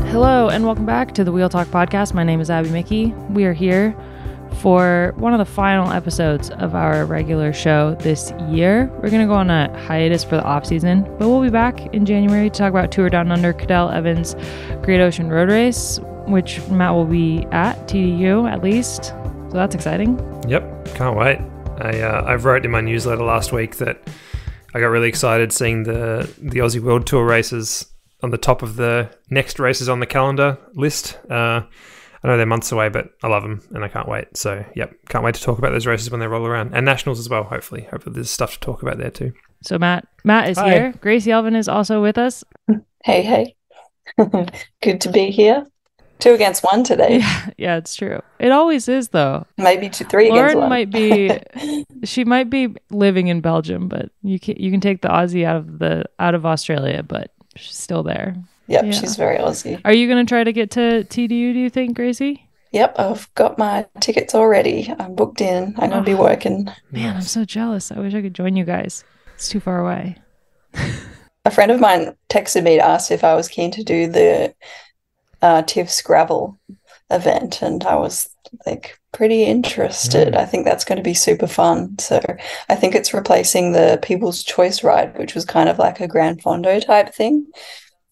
Hello and welcome back to the Wheel Talk podcast. My name is Abby Mickey. We are here for one of the final episodes of our regular show this year. We're going to go on a hiatus for the off season, but we'll be back in January to talk about Tour Down Under, Cadell Evans Great Ocean Road Race, which Matt will be at TDU at least. So that's exciting. Yep, can't wait. I wrote in my newsletter last week that I got really excited seeing the Aussie World Tour races on the top of the next races on the calendar list. I know they're months away, but I love them and I can't wait. So, yep, can't wait to talk about those races when they roll around. And Nationals as well, hopefully. Hopefully there's stuff to talk about there too. So Matt is Hi. here. Gracie Elvin is also with us. Hey. Good to be here. 2 against 1 today. Yeah, it's true. It always is, though. Maybe 3 against 1. She might be living in Belgium, but you can take the Aussie out of Australia, but she's still there. Yep, Yeah. She's very Aussie. Are you going to try to get to TDU, do you think, Gracie? Yep, I've got my tickets already. I'm booked in. I'm going to be working. Man, I'm so jealous. I wish I could join you guys. It's too far away. A friend of mine texted me to ask if I was keen to do the TIFF's gravel event, and I was like pretty interested. I think that's going to be super fun. So I think it's replacing the People's Choice Ride, which was kind of like a Gran Fondo type thing.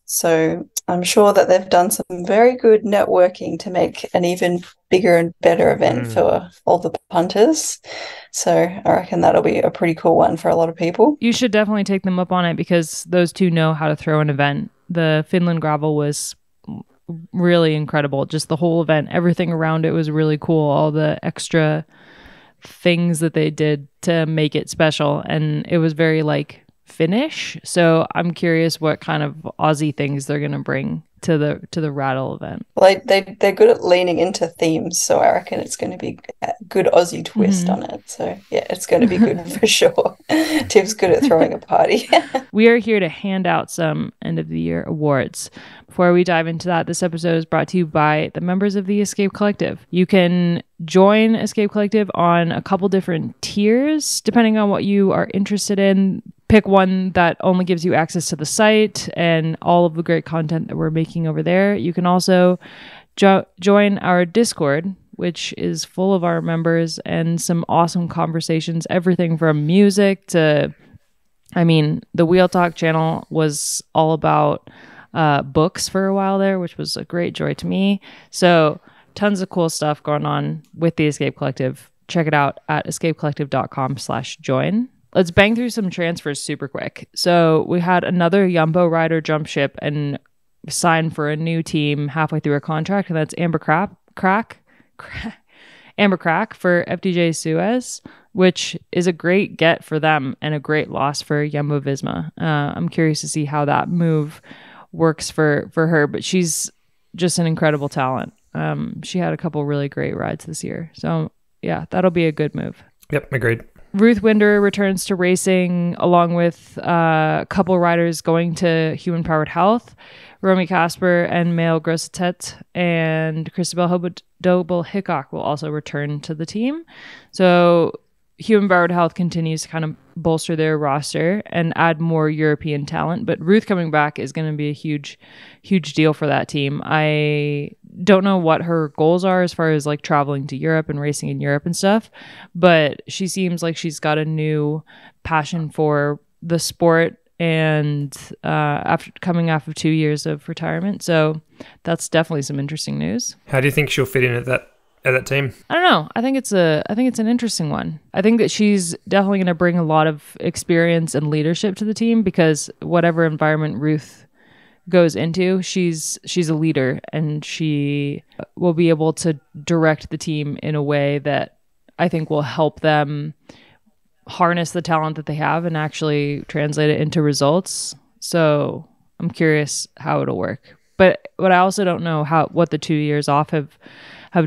So I'm sure that they've done some very good networking to make an even bigger and better event for all the punters. So I reckon that'll be a pretty cool one for a lot of people. You should definitely take them up on it because those two know how to throw an event. The Finland gravel was really incredible. Just the whole event, everything around it was really cool. All the extra things that they did to make it special, and it was very like Finnish. So I'm curious what kind of Aussie things they're gonna bring to the Rattle event. Well, they're good at leaning into themes, so I reckon it's going to be a good Aussie twist on it. So yeah, it's going to be good for sure. Tiv's good at throwing a party. We are here to hand out some end of the year awards. Before we dive into that, this episode is brought to you by the members of the Escape Collective. You can join Escape Collective on a couple different tiers, depending on what you are interested in. Pick one that only gives you access to the site and all of the great content that we're making over there. You can also join our Discord, which is full of our members and some awesome conversations, everything from music to, the Wheel Talk channel was all about books for a while there, which was a great joy to me. So tons of cool stuff going on with the Escape Collective. Check it out at escapecollective.com/join. Let's bang through some transfers super quick. So we had another Jumbo rider jump ship and sign for a new team halfway through a contract, and that's Amber Crack for FDJ Suez, which is a great get for them and a great loss for Jumbo Visma. I'm curious to see how that move works for her, but she's just an incredible talent. She had a couple really great rides this year. So yeah, that'll be a good move. Yep, agreed. Ruth Winder returns to racing along with a couple riders going to Human Powered Health. Romy Casper and Mael Grossetet and Christabel Doble Hickok will also return to the team. So Human Powered Health continues to kind of bolster their roster and add more European talent. But Ruth coming back is going to be a huge, huge deal for that team. I don't know what her goals are as far as like traveling to Europe and racing in Europe and stuff, but she seems like she's got a new passion for the sport and after coming off of 2 years of retirement. So that's definitely some interesting news. How do you think she'll fit in at that team? I don't know. I think it's an interesting one. I think that she's definitely going to bring a lot of experience and leadership to the team because whatever environment Ruth goes into, she's a leader and she will be able to direct the team in a way that I think will help them harness the talent that they have and actually translate it into results. So I'm curious how it'll work. But I also don't know what the 2 years off have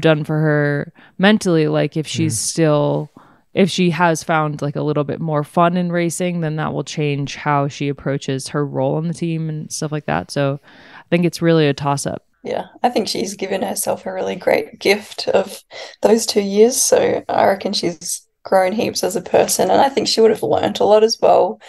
done for her mentally. Like if she's still, if she has found like a little bit more fun in racing, then that will change how she approaches her role on the team and stuff like that. So I think it's really a toss up. Yeah, I think she's given herself a really great gift of those 2 years. So I reckon she's grown heaps as a person. And I think she would have learnt a lot as well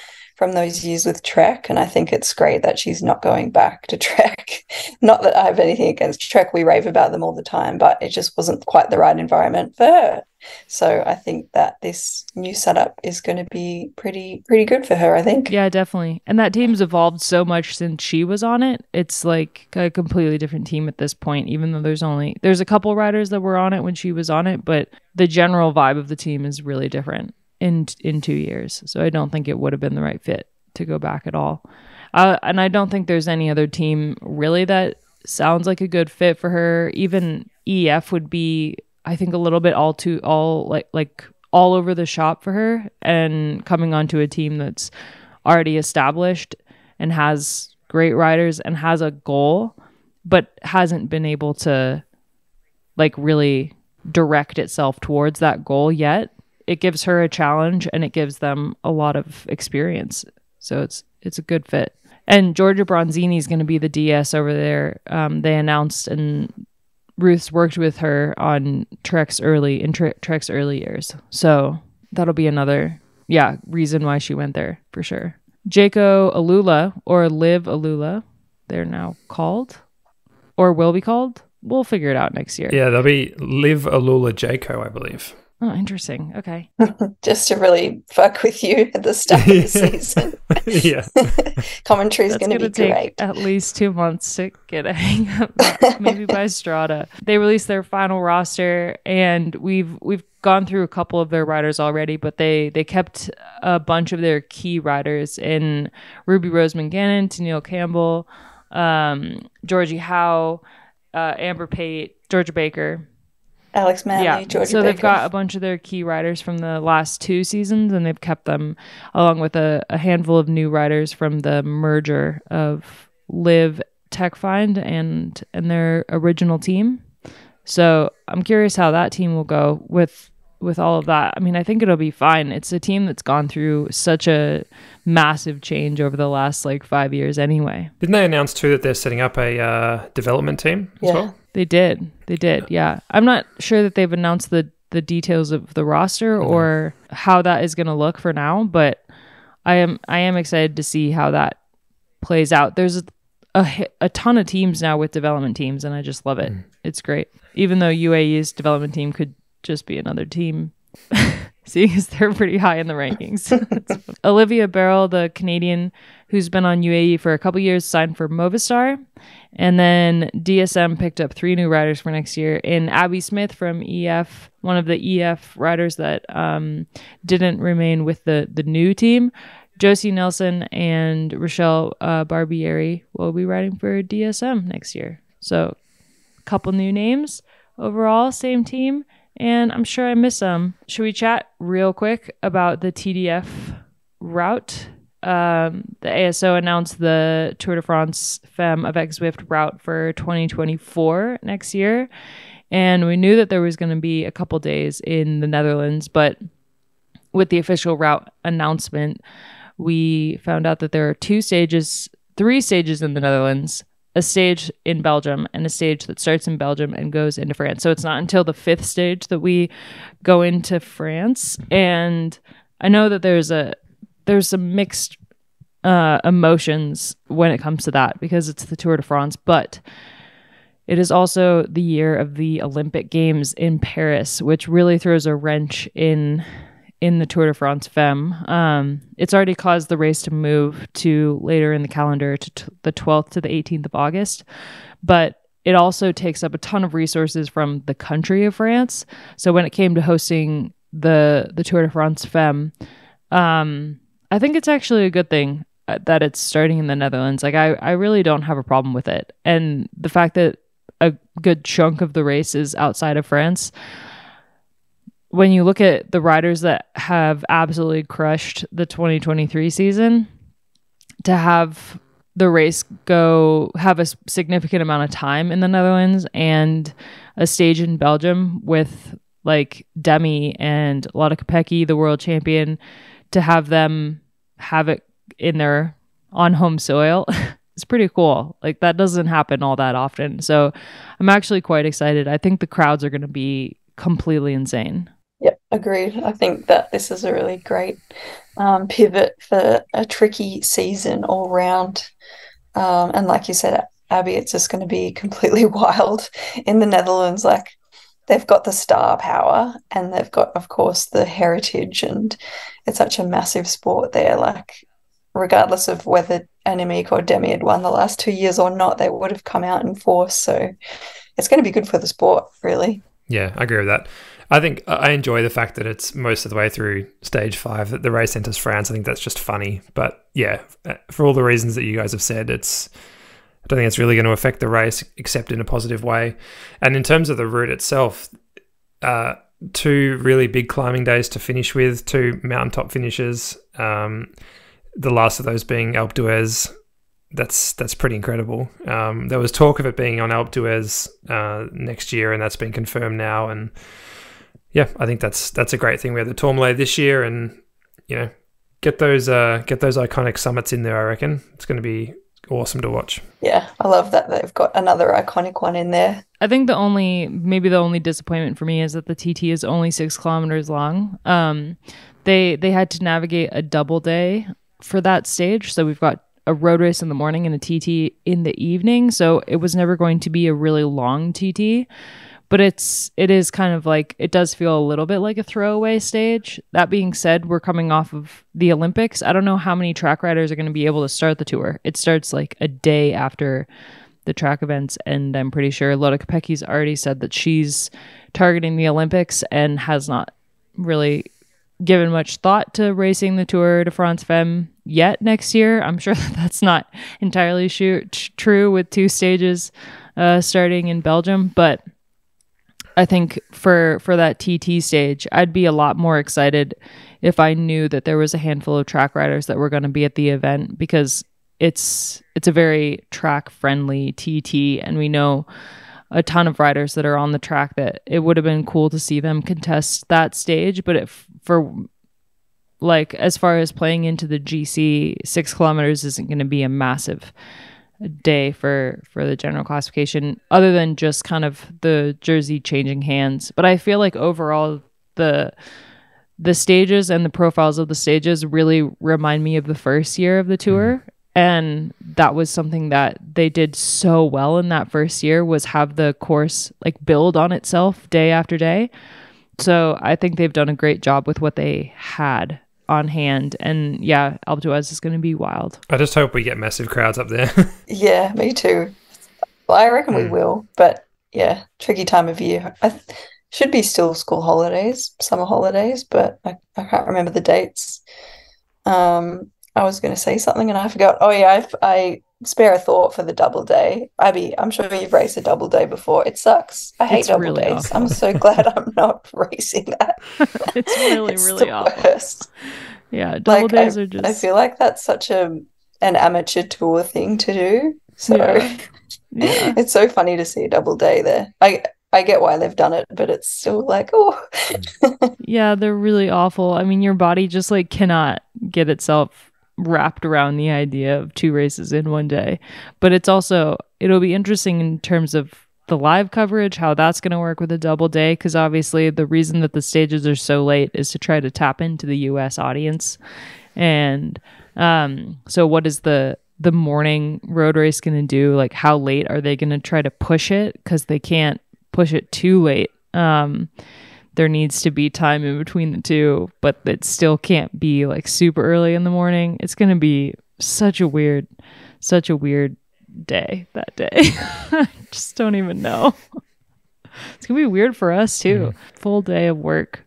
from those years with Trek, and I think it's great that she's not going back to Trek. Not that I have anything against Trek, we rave about them all the time, but it just wasn't quite the right environment for her. So I think that this new setup is going to be pretty good for her, I think. Yeah, definitely. And that team's evolved so much since she was on it. It's like a completely different team at this point, even though there's a couple riders that were on it when she was on it, but the general vibe of the team is really different in 2 years. So I don't think it would have been the right fit to go back at all. And I don't think there's any other team really that sounds like a good fit for her. Even EF would be, I think, a little bit all over the shop for her, and coming onto a team that's already established and has great riders and has a goal, but hasn't been able to like really direct itself towards that goal yet. It gives her a challenge and it gives them a lot of experience. So it's a good fit. And Georgia Bronzini is going to be the DS over there. They announced, and Ruth's worked with her on Trek's early years. So that'll be another, reason why she went there for sure. Jaco Alula, or Liv Alula, they're now called, or will be called. We'll figure it out next year. Yeah, they'll be Liv Alula Jaco, I believe. Oh, interesting. Okay. Just to really fuck with you at the start of the season. Yeah. Commentary is going to be great. At least 2 months to get a hang of that, maybe by Strada. They released their final roster, and we've gone through a couple of their riders already, but they kept a bunch of their key riders in Ruby Roseman Gannon, Tennille Campbell, Georgie Howe, Amber Pate, Georgia Baker. Alex Manley, Georgia so Baker. They've got a bunch of their key riders from the last 2 seasons, and they've kept them along with a handful of new riders from the merger of Liv, TechFind, and their original team. So I'm curious how that team will go with all of that. I mean, I think it'll be fine. It's a team that's gone through such a massive change over the last 5 years anyway. Didn't they announce too that they're setting up a development team as well? They did, yeah. I'm not sure that they've announced the details of the roster or how that is going to look for now, but I am excited to see how that plays out. There's a ton of teams now with development teams, and I just love it. It's great. Even though UAE's development team could just be another team, seeing as they're pretty high in the rankings. Olivia Barrel, the Canadian who's been on UAE for a couple years, signed for Movistar. And then DSM picked up 3 new riders for next year in Abby Smith from EF, one of the EF riders that didn't remain with the new team. Josie Nelson and Rochelle Barbieri will be riding for DSM next year. So a couple new names. Overall, same team. And I'm sure I miss some. Should we chat real quick about the TDF route? The ASO announced the Tour de France Femme avec Zwift route for 2024 next year. And we knew that there was going to be a couple days in the Netherlands, but with the official route announcement, we found out that there are 3 stages in the Netherlands, a stage in Belgium, and a stage that starts in Belgium and goes into France. So it's not until the 5th stage that we go into France. And I know that there's some mixed emotions when it comes to that because it's the Tour de France, but it is also the year of the Olympic Games in Paris, which really throws a wrench in the Tour de France Femme. It's already caused the race to move to later in the calendar, to the 12th to the 18th of August, but it also takes up a ton of resources from the country of France. So when it came to hosting the Tour de France Femme, I think it's actually a good thing that it's starting in the Netherlands. I really don't have a problem with it. And the fact that a good chunk of the race is outside of France, when you look at the riders that have absolutely crushed the 2023 season, to have the race have a significant amount of time in the Netherlands and a stage in Belgium with Demi and Lotte Kopecky, the world champion, to have them have it in their on home soil it's pretty cool. That doesn't happen all that often. So I'm actually quite excited. I think the crowds are going to be completely insane. Yep. agreed. I think that this is a really great pivot for a tricky season all round. And like you said, Abby, it's just going to be completely wild in the Netherlands. Like they've got the star power and they've got, of course, the heritage, and it's such a massive sport there. Like regardless of whether Annemiek or Demi had won the last 2 years or not, they would have come out in force. So it's going to be good for the sport, really. Yeah, I agree with that. I think I enjoy the fact that it's most of the way through stage 5 that the race enters France. I think that's just funny. But yeah, for all the reasons that you guys have said, I don't think it's really going to affect the race except in a positive way. And in terms of the route itself, 2 really big climbing days to finish with, 2 mountaintop finishes. The last of those being Alpe d'Huez. That's pretty incredible. There was talk of it being on Alpe d'Huez next year, and that's been confirmed now. And yeah, I think that's a great thing. We had the Tourmalet this year, and get those iconic summits in there. I reckon it's going to be awesome to watch. Yeah, I love that they've got another iconic one in there. I think the only disappointment for me is that the TT is only 6 kilometers long. They had to navigate a double day for that stage, so we've got a road race in the morning and a TT in the evening, so it was never going to be a really long TT. But it is kind of like, it does feel a little bit like a throwaway stage. That being said, we're coming off of the Olympics. I don't know how many track riders are going to be able to start the tour. It starts like a day after the track events, and I'm pretty sure Lotte Kopecky's already said that she's targeting the Olympics and has not really given much thought to racing the Tour de France Femme yet next year. I'm sure that that's not entirely true with 2 stages starting in Belgium, but I think for that TT stage, I'd be a lot more excited if I knew that there was a handful of track riders that were going to be at the event, because it's a very track friendly TT, and we know a ton of riders that are on the track that it would have been cool to see them contest that stage. But for like, as far as playing into the GC, 6 kilometers isn't going to be a massive day for the general classification, other than just kind of the jersey changing hands. But I feel like overall the stages and the profiles of the stages really remind me of the first year of the tour. And that was something that they did so well in that first year, was have the course like build on itself day after day. So I think they've done a great job with what they had on hand. And yeah, Alpe d'Huez is going to be wild. I just hope we get massive crowds up there. Yeah, me too. Well, I reckon we will. But yeah, tricky time of year. Should be still school holidays, summer holidays, but I can't remember the dates. I was going to say something and I forgot. Oh yeah, I spare a thought for the double day. Abby, I'm sure you've raced a double day before. It sucks. I hate double really days. awful. I'm so glad I'm not racing that. It's really, It's really the awful. worst. Yeah, double days are just... I feel like that's such an amateur tour thing to do. So Yeah. it's so funny to see a double day there. I get why they've done it, but it's still like, oh. Yeah, they're really awful. I mean, your body just like cannot get itself wrapped around the idea of 2 races in one day. But it'll be interesting in terms of the live coverage, how that's going to work with a double day, because obviously the reason that the stages are so late is to try to tap into the US audience. And so what is the morning road race going to do? Like, how late are they going to try to push it? Because they can't push it too late. There needs to be time in between the 2, but it still can't be like super early in the morning. It's going to be such a weird day that day. I just don't even know. It's going to be weird for us too. Full day of work.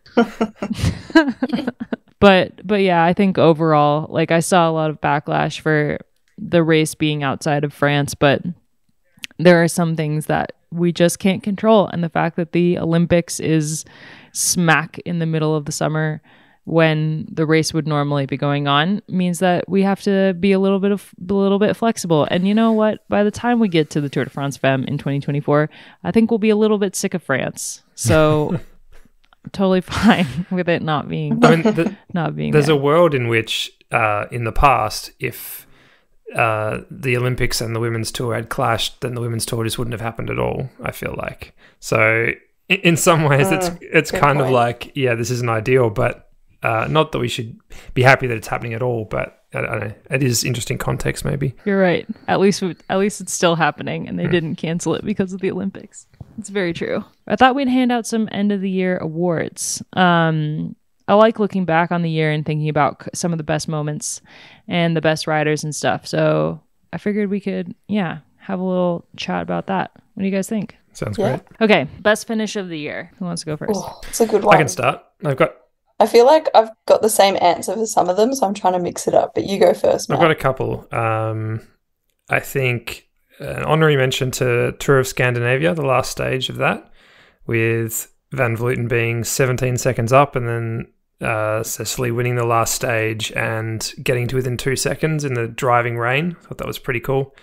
But yeah, I think overall, like, I saw a lot of backlash for the race being outside of France, but there are some things that we just can't control. And the fact that the Olympics is smack in the middle of the summer when the race would normally be going on means that we have to be a little bit flexible. And you know what? By the time we get to the Tour de France Femme in 2024, I think we'll be a little bit sick of France. So I'm totally fine with it not being There's a world in which in the past, if the Olympics and the women's tour had clashed, then the women's tour just wouldn't have happened at all, I feel like. So in some ways, it's good kind of point. like, yeah, this isn't ideal, but not that we should be happy that it's happening at all. But I don't know, it is interesting context, maybe. You're right. At least it's still happening, and they didn't cancel it because of the Olympics. It's very true. I thought we'd hand out some end of the year awards. I like looking back on the year and thinking about some of the best moments and the best riders and stuff. So I figured we could, have a little chat about that. What do you guys think? Sounds great. Okay, best finish of the year. Who wants to go first? Oh, it's a good one. I can start. I feel like I've got the same answer for some of them, so I'm trying to mix it up. But you go first, Matt. I've got a couple. I think an honorary mention to Tour of Scandinavia, the last stage of that, with Van Vleuten being 17 seconds up and then Cecily winning the last stage and getting to within 2 seconds in the driving rain. I thought that was pretty cool.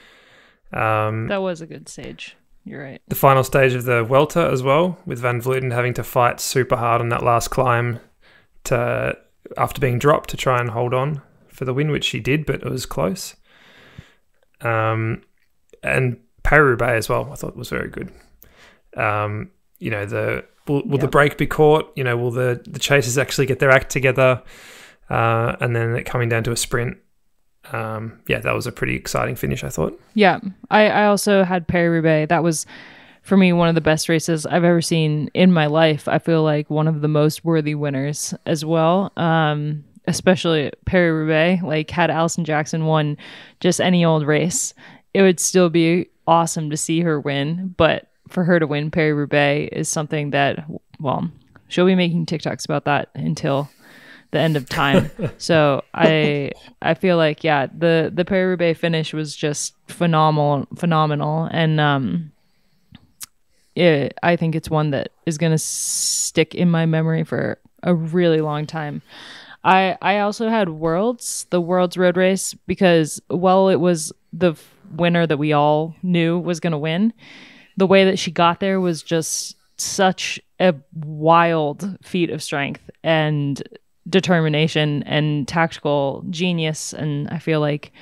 That was a good stage. You're right. The final stage of the Welter as well, with Van Vleuten having to fight super hard on that last climb after being dropped to try and hold on for the win, which she did, but it was close. And Paris-Roubaix as well, I thought was very good. Will the break be caught? Will the chasers actually get their act together? And then it coming down to a sprint. That was a pretty exciting finish, I thought. Yeah, I also had Paris-Roubaix. That was, for me, one of the best races I've ever seen in my life. I feel like one of the most worthy winners as well. Especially Paris-Roubaix. Like, had Alison Jackson won just any old race, it would still be awesome to see her win. But for her to win Paris-Roubaix is something that, well, she'll be making TikToks about that until the end of time. So I feel like, the Paris-Roubaix finish was just phenomenal. And I think it's one that is going to stick in my memory for a really long time. I also had the Worlds road race, because while it was the winner that we all knew was going to win, the way that she got there was just such a wild feat of strength and determination and tactical genius. And I feel like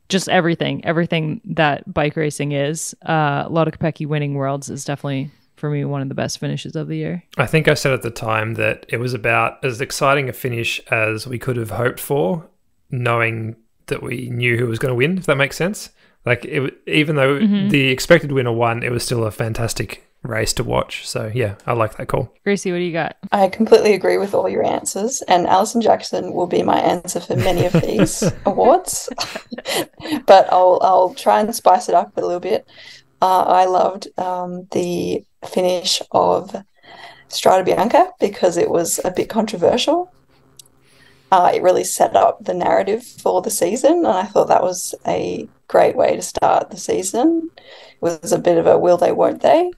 just everything that bike racing is, Lotte Kopecky winning Worlds is definitely, for me, one of the best finishes of the year. I think I said at the time that it was about as exciting a finish as we could have hoped for, knowing that we knew who was going to win, if that makes sense. Like, even though the expected winner won, it was still a fantastic race to watch. So, yeah, I like that call. Gracie, what do you got? I completely agree with all your answers, and Alison Jackson will be my answer for many of these awards. But I'll try and spice it up a little bit. I loved the finish of Strade Bianche because it was a bit controversial. It really set up the narrative for the season, and I thought that was a great way to start the season. It was a bit of a will they, won't they,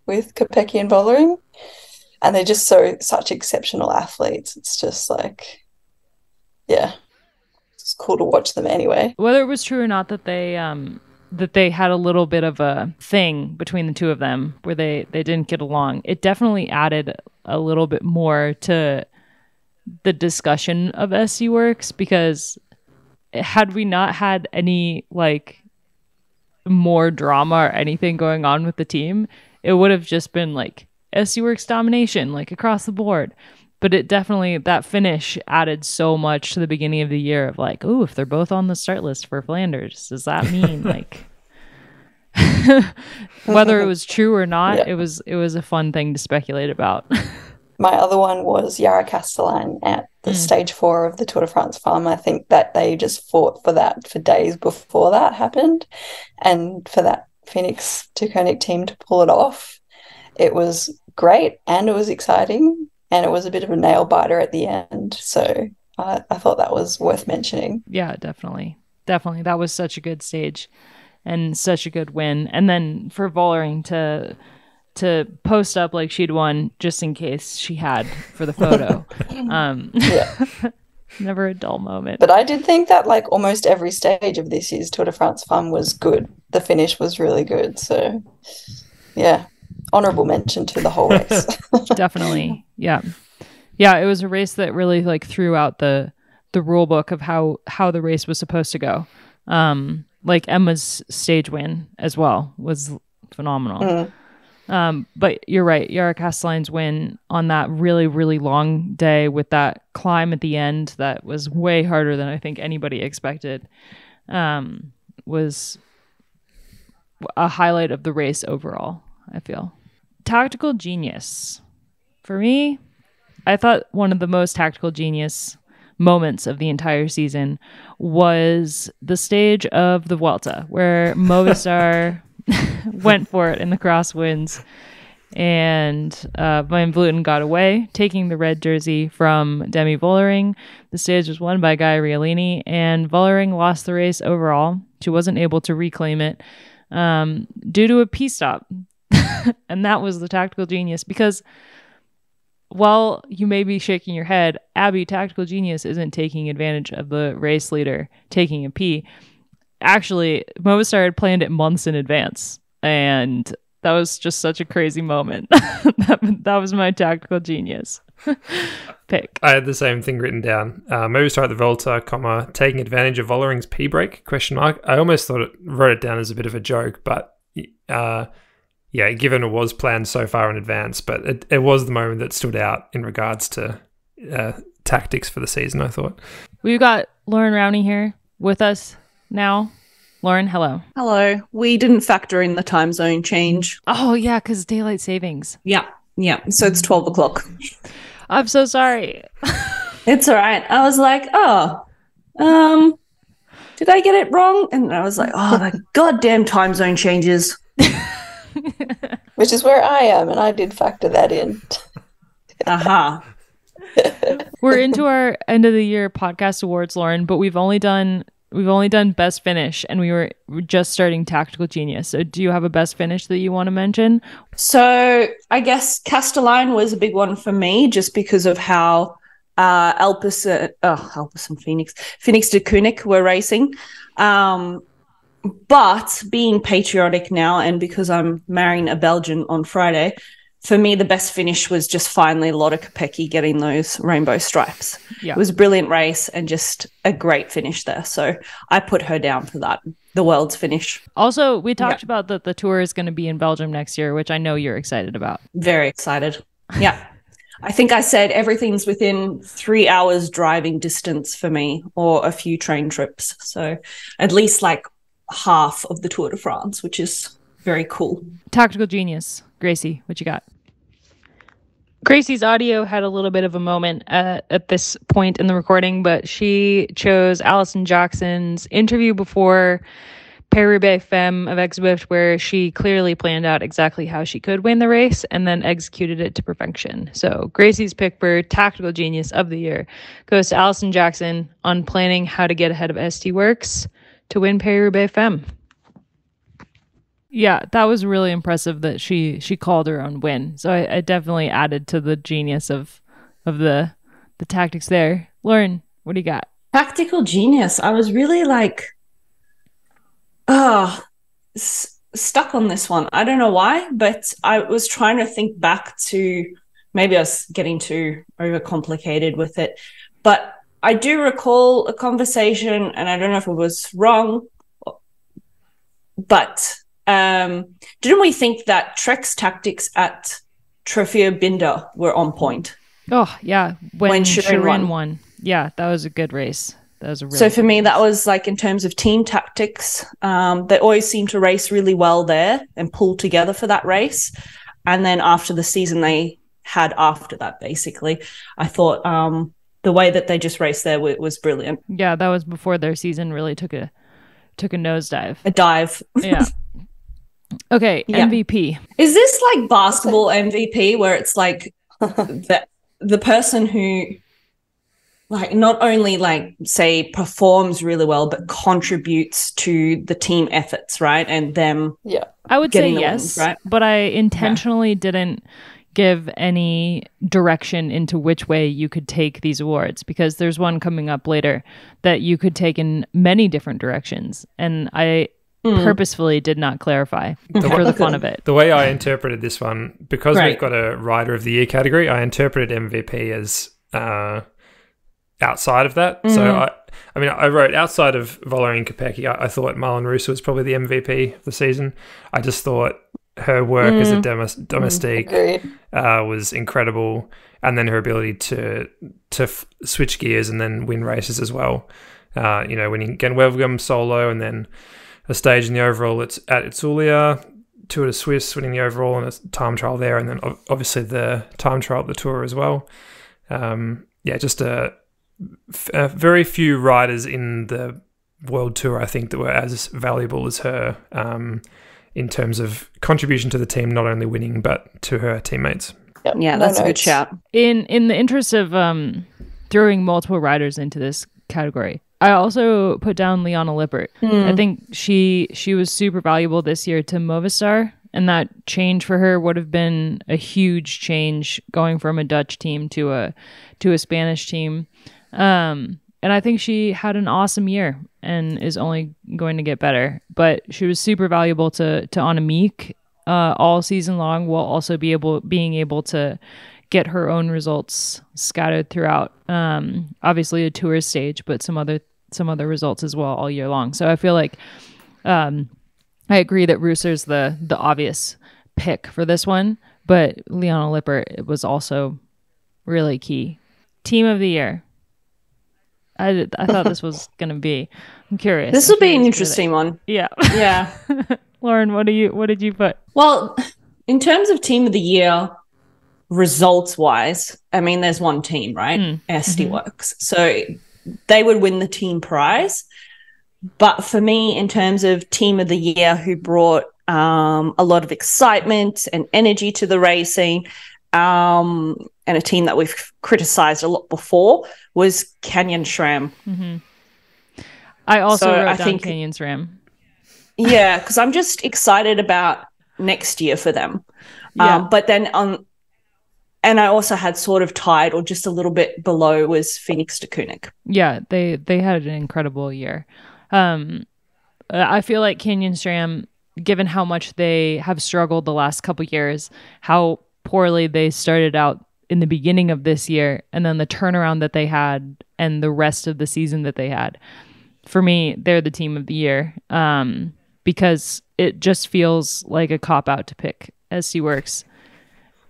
with Kopecky and Vollering, and they're just such exceptional athletes. It's just like, it's cool to watch them anyway. Whether it was true or not that they had a little bit of a thing between the two of them where they didn't get along, it definitely added a little bit more to the discussion of SC Works, because had we not had any like more drama or anything going on with the team, it would have just been like SC Works domination, like across the board. But it definitely, that finish added so much to the beginning of the year of like, ooh, if they're both on the start list for Flanders, does that mean like whether it was true or not, it was a fun thing to speculate about. My other one was Yara Castellan at the stage 4 of the Tour de France Farm. I think that they just fought for that for days before that happened, and for that Phoenix to Koenig team to pull it off. It was great, and it was exciting, and it was a bit of a nail biter at the end. So I thought that was worth mentioning. Yeah, definitely. That was such a good stage and such a good win. And then for Vollering to post up like she'd won just in case she had for the photo. Never a dull moment. But I did think that like almost every stage of this year's Tour de France Fun was good. The finish was really good. So yeah, honorable mention to the whole race. Definitely. Yeah, it was a race that really like threw out the rule book of how the race was supposed to go. Like Emma's stage win as well was phenomenal. But you're right. Yara Castellan's win on that really, really long day with that climb at the end that was way harder than I think anybody expected was a highlight of the race overall, I feel. Tactical genius. For me, I thought one of the most tactical genius moments of the entire season was the stage of the Vuelta, where Movistar went for it in the crosswinds, and Van Vleuten got away, taking the red jersey from Demi Vollering. The stage was won by Gaia Riolini, and Vollering lost the race overall. She wasn't able to reclaim it due to a pee stop. And that was the tactical genius, because while you may be shaking your head, Abby, tactical genius isn't taking advantage of the race leader taking a pee. Actually, Movistar had planned it months in advance, and that was just such a crazy moment. that was my tactical genius pick. I had the same thing written down. Movistar at the Volta, taking advantage of Vollering's pee break, ? I almost wrote it down as a bit of a joke, but yeah, given it was planned so far in advance, but it was the moment that stood out in regards to tactics for the season, I thought. We've got Loren Rowney here with us now. Loren, hello. Hello. We didn't factor in the time zone change. Oh, yeah, because daylight savings. Yeah. So it's 12 o'clock. I'm so sorry. It's all right. I was like, did I get it wrong? And I was like, the goddamn time zone changes. Which is where I am, and I did factor that in. Aha. We're into our end of the year podcast awards, Loren, but we've only done best finish, and we're just starting tactical genius. So do you have a best finish that you want to mention? So I guess Castellane was a big one for me, just because of how Alpes and Phoenix de Koenig were racing. But being patriotic now, and because I'm marrying a Belgian on Friday, for me, the best finish was just finally Lotte Kopecky getting those rainbow stripes. Yeah. It was a brilliant race and just a great finish there. So I put her down for that, the world's finish. Also, we talked about that the tour is going to be in Belgium next year, which I know you're excited about. Very excited. Yeah. I think I said everything's within 3 hours driving distance for me, or a few train trips. So at least like half of the Tour de France, which is very cool. Tactical genius. Gracie, what you got? Gracie's audio had a little bit of a moment at this point in the recording, but she chose Alison Jackson's interview before Paris-Roubaix Femme of Ex-Zwift, where she clearly planned out exactly how she could win the race and then executed it to perfection. So Gracie's pick for tactical genius of the year goes to Alison Jackson on planning how to get ahead of ST Works to win Paris-Roubaix Femme. Yeah, that was really impressive that she called her own win. So I definitely added to the genius of the tactics there. Loren, what do you got? Tactical genius. I was really stuck on this one. I don't know why, but I was trying to think back to, maybe I was getting too overcomplicated with it, but I do recall a conversation, and I don't know if it was wrong, but didn't we think that Trek's tactics at Trofeo Binder were on point? Oh, yeah. When Shirin won. Yeah, that was a good race. That was a really So for me, that was like in terms of team tactics, they always seem to race really well there and pull together for that race. And then after the season they had after that, basically, I thought the way that they just raced there was brilliant. Yeah, that was before their season really took a nosedive. A dive. Yeah. Okay, yeah. MVP. Is this like basketball MVP, where it's like the person who like not only like say performs really well but contributes to the team efforts, right? And them I would say wins, yes, right? But I intentionally didn't give any direction into which way you could take these awards, because there's one coming up later that you could take in many different directions, and I purposefully did not clarify for the fun of it. The way I interpreted this one, because we've got a Rider of the Year category, I interpreted MVP as outside of that. So I wrote outside of Vollering and Kopecky, I thought Marlon Russo was probably the MVP of the season. I just thought her work as a domestique Agreed. was incredible, and then her ability to switch gears and then win races as well. Winning Gent-Wevelgem solo, and then a stage in the overall at Itzulia, Tour de Suisse, winning the overall and a time trial there, and then obviously the time trial at the Tour as well. Just a very few riders in the World Tour, I think, that were as valuable as her in terms of contribution to the team, not only winning but to her teammates. Yep. Yeah, that's a good shout. In the interest of throwing multiple riders into this category, I also put down Liana Lippert. I think she was super valuable this year to Movistar, and that change for her would have been a huge change, going from a Dutch team to a Spanish team. And I think she had an awesome year and is only going to get better. But she was super valuable to Annemiek all season long, while also being able to get her own results scattered throughout. Obviously a tour stage, but some other results as well all year long. So I feel like I agree that Rooser's the obvious pick for this one, but Liana Lippert was also really key. Team of the year. I thought this was going to be. I'm curious. This will be an interesting one. Yeah. Yeah. Lauren, what did you put? Well, in terms of team of the year, results wise, I mean, there's one team, right? SD Works. So they would win the team prize. But for me, in terms of team of the year who brought a lot of excitement and energy to the racing, and a team that we've criticized a lot before, was Canyon SRAM. I also wrote down Canyon SRAM. Yeah, because I'm just excited about next year for them. Yeah. But then and I also had sort of tied or just a little bit below was Phoenix de Koenig. Yeah, they had an incredible year. I feel like Canyon SRAM, given how much they have struggled the last couple years, how poorly they started out in the beginning of this year, and then the turnaround that they had and the rest of the season that they had. For me, they're the team of the year, because it just feels like a cop-out to pick SC Works,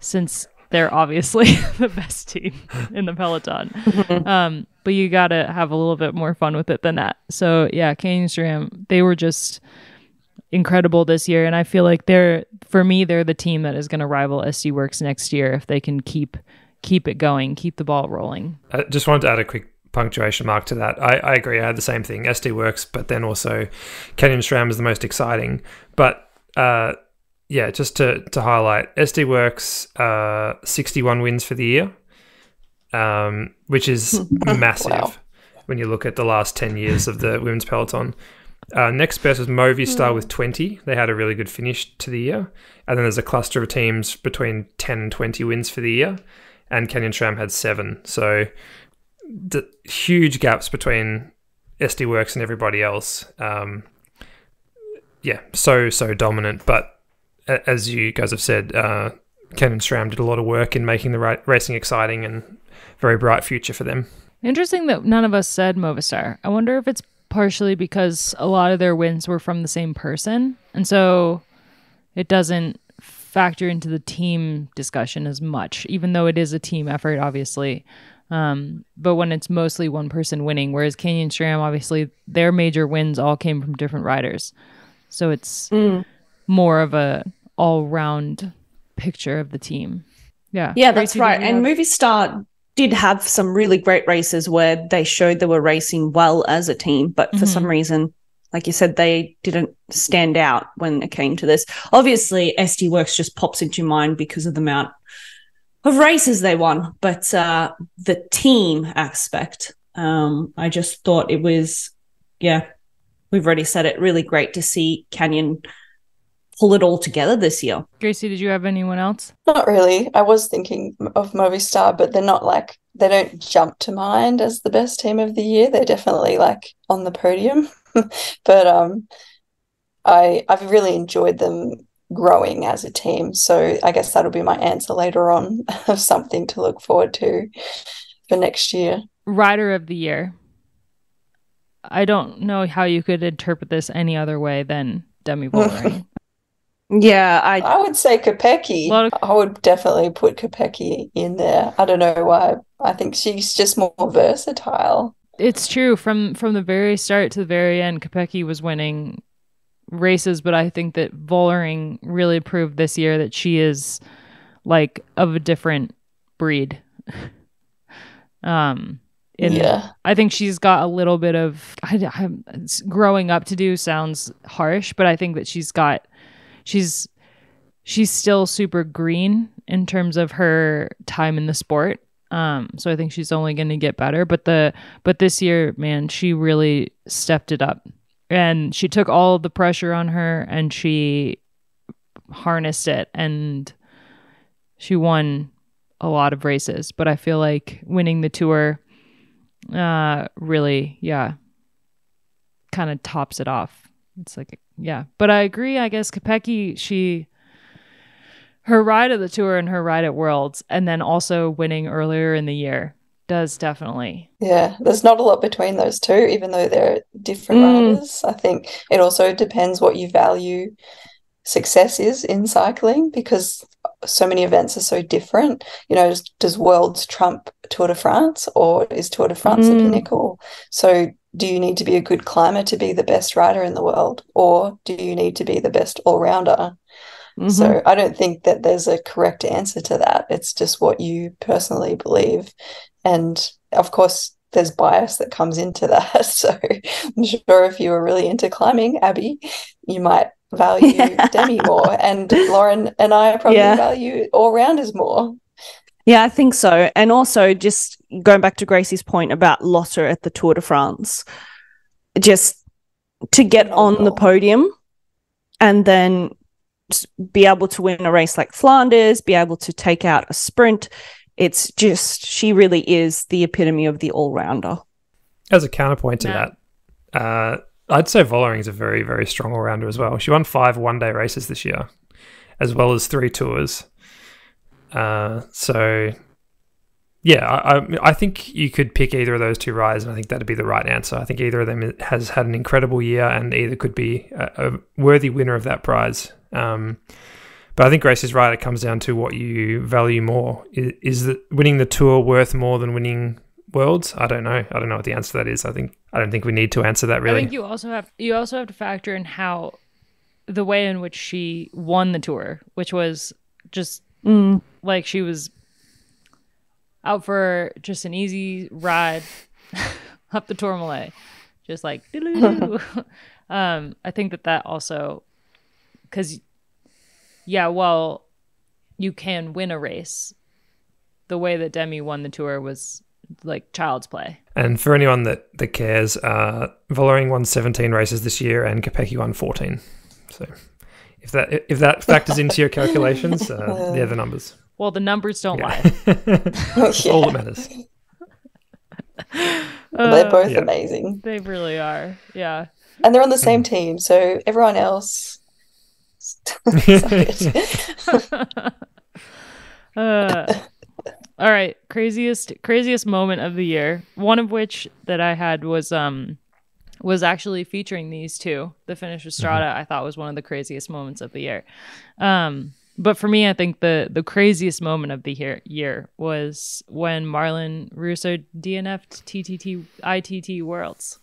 since they're obviously the best team in the peloton. But you gotta have a little bit more fun with it than that. So yeah, Canyon SRAM, they were just incredible this year, and I feel like they're the team that is going to rival SC Works next year if they can keep it going, keep the ball rolling. I just wanted to add a quick punctuation mark to that. I agree. I had the same thing. SD Works, but then also Canyon SRAM is the most exciting. But just to highlight, SD Works 61 wins for the year, which is massive when you look at the last 10 years of the women's peloton. Next best was Movistar with 20. They had a really good finish to the year. And then there's a cluster of teams between 10 and 20 wins for the year. And Canyon SRAM had 7. So the huge gaps between SD Works and everybody else. So dominant. But as you guys have said, Canyon SRAM did a lot of work in making the racing exciting, and very bright future for them. Interesting that none of us said Movistar. I wonder if it's partially because a lot of their wins were from the same person, and so it doesn't factor into the team discussion as much, even though it is a team effort, obviously. But when it's mostly one person winning, whereas Canyon SRAM, obviously, their major wins all came from different riders. So it's more of a all-round picture of the team. Yeah, that's right. And Movistar did have some really great races where they showed they were racing well as a team, but for some reason, like you said, they didn't stand out when it came to this. Obviously, SD Works just pops into your mind because of the amount of races they won, but the team aspect, I just thought it was, we've already said it, really great to see Canyon pull it all together this year. Gracie, did you have anyone else? Not really. I was thinking of Movistar, but they're not they don't jump to mind as the best team of the year. They're definitely on the podium. But I've really enjoyed them growing as a team. So I guess that'll be my answer later on of something to look forward to for next year. Rider of the year. I don't know how you could interpret this any other way than Demi Vollering. Yeah, I would say Kopecky. I would definitely put Kopecky in there. I don't know why. I think she's just more versatile. It's true. From the very start to the very end, Kopecky was winning races, but I think that Vollering really proved this year that she is like of a different breed. Yeah. I think she's got a little bit of growing up to do sounds harsh, but I think that she's still super green in terms of her time in the sport. So I think she's only going to get better. But this year, man, she really stepped it up, and she took all of the pressure on her, and she harnessed it, and she won a lot of races. But I feel like winning the Tour, really, kind of tops it off. It's like, yeah. But I agree. I guess Kopecky, her ride at the Tour and her ride at Worlds, and then also winning earlier in the year, does definitely. Yeah, there's not a lot between those two, even though they're different riders. I think it also depends what you value success is in cycling, because so many events are so different. You know, does Worlds trump Tour de France, or is Tour de France the pinnacle? So do you need to be a good climber to be the best rider in the world, or do you need to be the best all-rounder? So I don't think that there's a correct answer to that. It's just what you personally believe. And of course, there's bias that comes into that. So I'm sure if you were really into climbing, Abby, you might value Demi more. And Loren and I probably value all-rounders more. Yeah, I think so. And also, just going back to Gracie's point about Lotte at the Tour de France, just to get on the podium and then be able to win a race like Flanders, be able to take out a sprint. It's just, she really is the epitome of the all-rounder. As a counterpoint to that, I'd say Vollering's a very, very strong all-rounder as well. She won 5 one-day races this year, as well as 3 tours. So, yeah, I think you could pick either of those two riders, and I think that'd be the right answer. I think either of them has had an incredible year, and either could be a worthy winner of that prize. But I think Gracie's right. It comes down to what you value more. Is winning the Tour worth more than winning Worlds? I don't know. I don't know what the answer to that is. I don't think we need to answer that, really. I think you also have to factor in how the way in which she won the Tour, which was just like she was out for just an easy ride up the Tourmalet, just like I think that also, because well, you can win a race. The way that Demi won the Tour was like child's play. And for anyone that cares, Vollering won 17 races this year and Kopecky won 14. So if that factors into your calculations, they're the numbers. Well, the numbers don't lie. That's all that matters. They're both amazing. They really are. Yeah. And they're on the same team, so everyone else. All right, craziest moment of the year. One of which that I had was actually featuring these two. The finish with Strada, I thought was one of the craziest moments of the year. But for me, I think the craziest moment of the year was when Marlon Russo DNF'd ITT Worlds.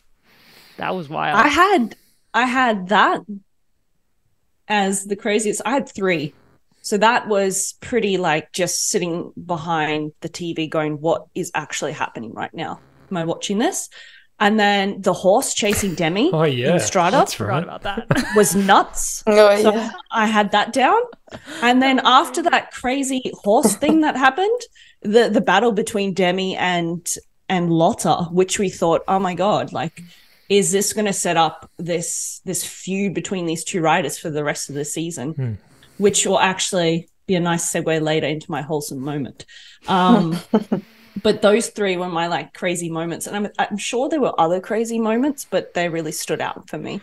That was wild. I had that as the craziest. I had 3. So that was pretty like just sitting behind the TV going, what is actually happening right now? Am I watching this? And then the horse chasing Demi in Strada. I forgot about that. Was nuts. So I had that down. And then after that crazy horse thing that happened, the battle between Demi and Lotte, which we thought, oh my God, like, is this going to set up this feud between these two riders for the rest of the season? Which will actually be a nice segue later into my wholesome moment. But those 3 were my like crazy moments. And I'm sure there were other crazy moments, but they really stood out for me.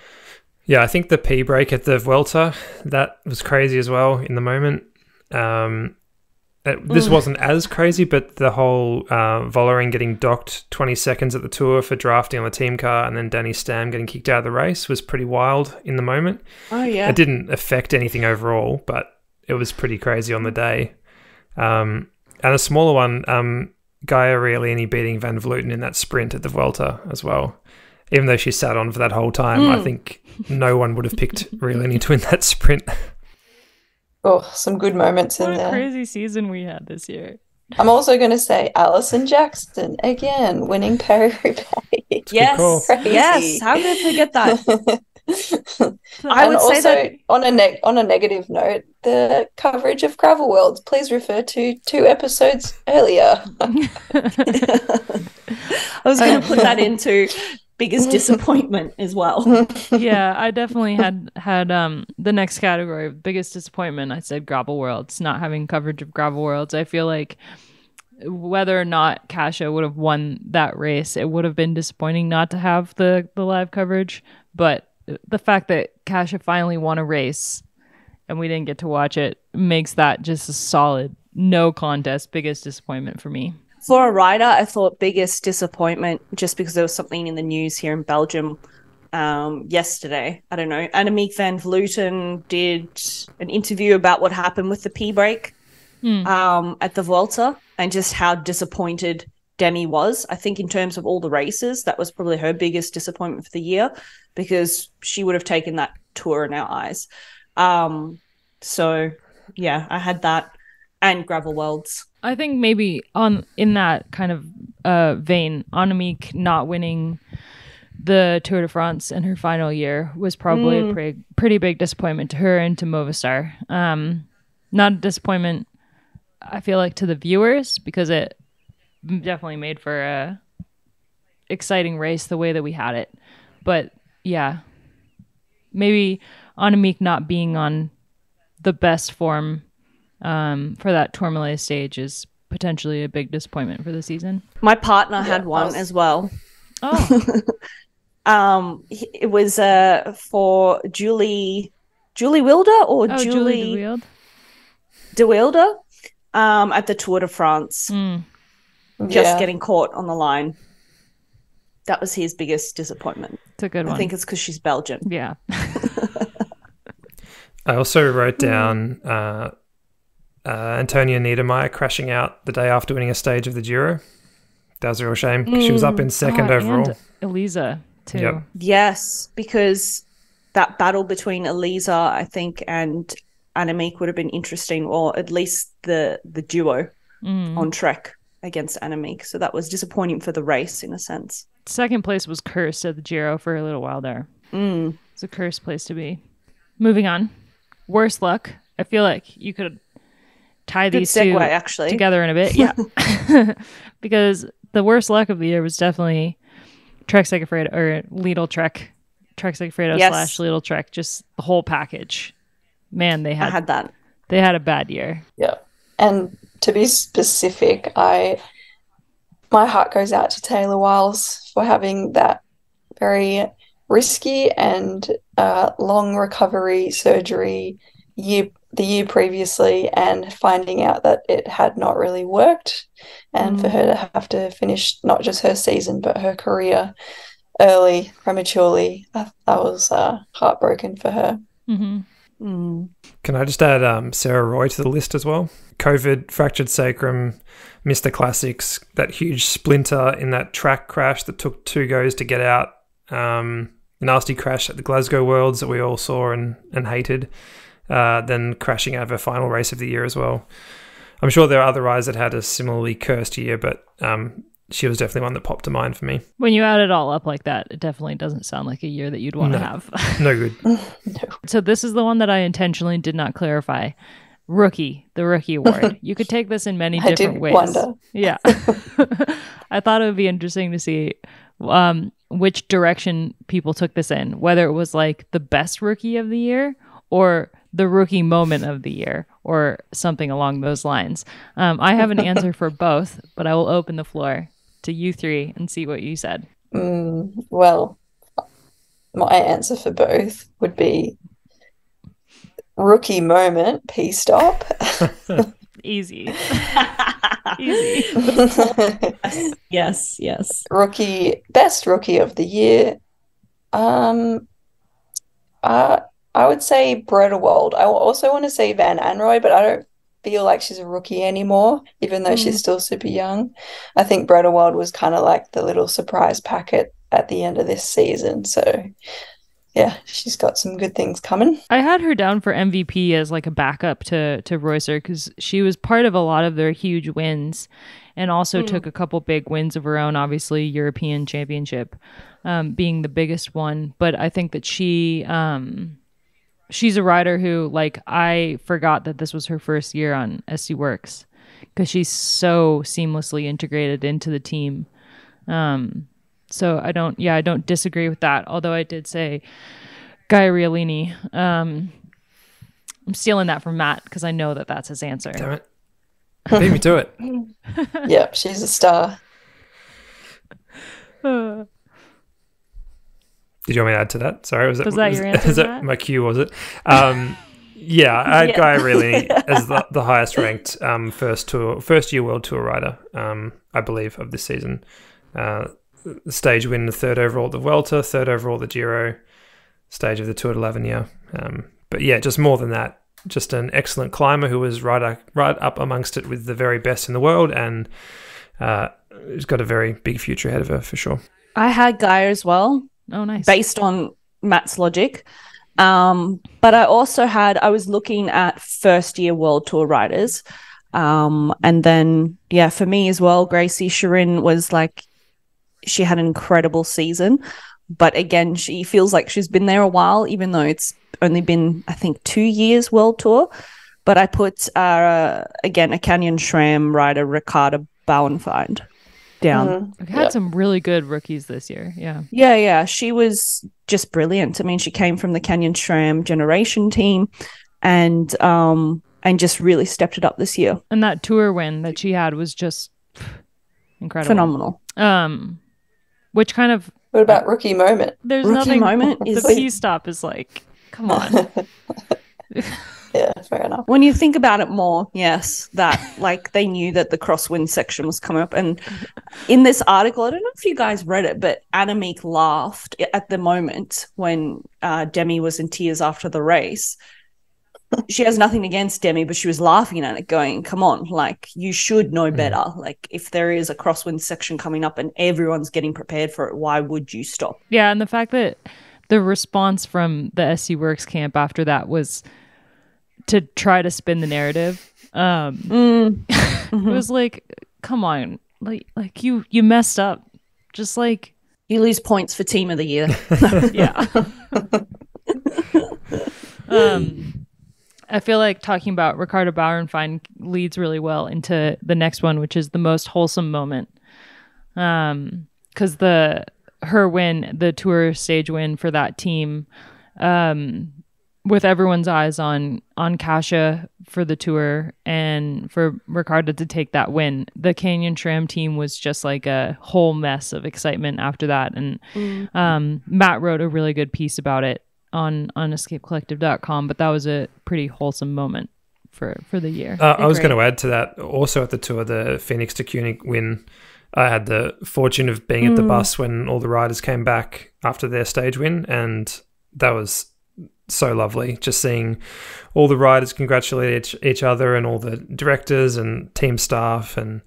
Yeah, I think the P break at the Vuelta, that was crazy as well in the moment. This wasn't as crazy, but the whole Vollering getting docked 20 seconds at the Tour for drafting on the team car and then Danny Stam getting kicked out of the race was pretty wild in the moment. Oh, yeah. It didn't affect anything overall, but it was pretty crazy on the day. And a smaller one, Gaia Riolini beating Van Vleuten in that sprint at the Vuelta as well. Even though she sat on for that whole time, I think no one would have picked Riolini to win that sprint. Oh, some good moments in What a there. crazy season we had this year. I'm also going to say Alison Jackson again, winning Paris-Roubaix. Yes, Crazy. yes. How could I forget that? I And would say also, that on a negative note, the coverage of Gravel Worlds. Please refer to 2 episodes earlier. I was going to put that into biggest disappointment as well. Yeah, I definitely had the next category of biggest disappointment. I said Gravel Worlds, not having coverage of Gravel Worlds. I feel like whether or not Kasia would have won that race, it would have been disappointing not to have the live coverage. But the fact that Kasia finally won a race and we didn't get to watch it makes that just a solid, no contest, biggest disappointment for me. For a rider, I thought biggest disappointment, just because there was something in the news here in Belgium yesterday. I don't know. Annemiek van Vleuten did an interview about what happened with the P-break at the Vuelta and just how disappointed Demi was. I think in terms of all the races, that was probably her biggest disappointment for the year because she would have taken that Tour in our eyes. So, yeah, I had that and Gravel Worlds. I think maybe in that kind of vein, Annemiek not winning the Tour de France in her final year was probably a pretty big disappointment to her and to Movistar. Not a disappointment, I feel like, to the viewers because it definitely made for a exciting race the way that we had it. But yeah, maybe Annemiek not being on the best form for that Tourmalet stage is potentially a big disappointment for the season. My partner had one as well. Oh, It was for Julie Wilder or Julie De Wilde at the Tour de France. Just getting caught on the line. That was his biggest disappointment. It's a good one. I think it's because she's Belgian. Yeah. I also wrote down Antonia Niedermeyer crashing out the day after winning a stage of the Giro. That was a real shame. She was up in second overall. And Elisa, too. Yep. Yes, because that battle between Elisa, I think, and Annemiek would have been interesting, or at least the duo on Trek against Annemiek. So that was disappointing for the race in a sense. Second place was cursed at the Giro for a little while there. It's a cursed place to be. Moving on. Worst luck. I feel like you could tie Good these segue, two actually. together in a bit. Yeah. Because the worst luck of the year was definitely Trek Segafredo or Lidl Trek Segafredo / Lidl Trek, just the whole package. Man, I had that. They had a bad year. Yeah. And to be specific, my heart goes out to Taylor Wiles for having that very risky and long recovery surgery the year previously and finding out that it had not really worked, and for her to have to finish not just her season but her career early, prematurely, I was heartbroken for her. Can I just add Sarah Roy to the list as well? COVID, fractured sacrum, missed the classics, that huge splinter in that track crash that took 2 goes to get out, nasty crash at the Glasgow Worlds that we all saw and hated, then crashing out of her final race of the year as well. I'm sure there are other riders that had a similarly cursed year, but she was definitely one that popped to mind for me. When you add it all up like that, it definitely doesn't sound like a year that you'd want to have. No good. No. So this is the one that I intentionally did not clarify. The Rookie Award. You could take this in many different ways. Wonder. Yeah. I thought it would be interesting to see which direction people took this in, whether it was like the best rookie of the year or the rookie moment of the year or something along those lines. I have an answer for both, but I will open the floor to you three and see what you said. Well, my answer for both would be rookie moment, P-stop. Easy. Easy. Yes. Best rookie of the year. I would say Bredewald. I also want to say Van Anrooy, but I don't feel like she's a rookie anymore, even though she's still super young. I think Bredewald was kind of like the little surprise packet at the end of this season. So, yeah, she's got some good things coming. I had her down for MVP as like a backup to Reusser because she was part of a lot of their huge wins and also took a couple big wins of her own, obviously European Championship being the biggest one. But I think that she's a rider who, like, I forgot that this was her first year on SC Works because she's so seamlessly integrated into the team. So I don't disagree with that. Although I did say Gaia Riolini. I'm stealing that from Matt because I know that that's his answer. Damn it. Beat me to it. Yep, she's a star. Did you want me to add to that? Sorry, was that your answer? Is that my cue, was it? Yeah, I had Gaia Riolini as the highest ranked first year World Tour rider, I believe, of this season. Stage win, the third overall at the Vuelta, third overall at the Giro, stage of the Tour de l'Avenir. But yeah, just more than that, just an excellent climber who was right up amongst it with the very best in the world, and has got a very big future ahead of her for sure. I had Gaia as well. Oh, nice. Based on Matt's logic. But I was looking at first year World Tour riders. And then, yeah, for me as well, Gracie Shirin was like, she had an incredible season. But again, she feels like she's been there a while, even though it's only been, I think, 2 years World Tour. But I put, again, a Canyon SRAM rider, Ricarda Bauernfeind, down. We've had some really good rookies this year. Yeah. Yeah. She was just brilliant. I mean, she came from the Canyon SRAM generation team and just really stepped it up this year. And that tour win that she had was just incredible. Phenomenal. Which kind of... What about rookie moment? There's rookie nothing... moment is... The P-stop is like, come on. Yeah, fair enough. When you think about it more, yes, that like they knew that the crosswind section was coming up. And in this article, I don't know if you guys read it, but Annemiek laughed at the moment when Demi was in tears after the race. She has nothing against Demi, but she was laughing at it going, come on, like you should know better. Like if there is a crosswind section coming up and everyone's getting prepared for it, why would you stop? Yeah, and the fact that the response from the SC Works camp after that was to try to spin the narrative. It was like, come on, like you messed up. Just like you lose points for team of the year. Yeah. I feel like talking about Ricarda Bauernfeind leads really well into the next one, which is the most wholesome moment. Because her win, the tour stage win for that team, with everyone's eyes on Kasia for the tour and for Ricarda to take that win, the Canyon SRAM team was just like a whole mess of excitement after that. And Matt wrote a really good piece about it on escapecollective.com, but that was a pretty wholesome moment for the year. I was going to add to that, also at the tour, the Phoenix to Koenig win, I had the fortune of being at the bus when all the riders came back after their stage win, and that was so lovely, just seeing all the riders congratulate each other and all the directors and team staff, and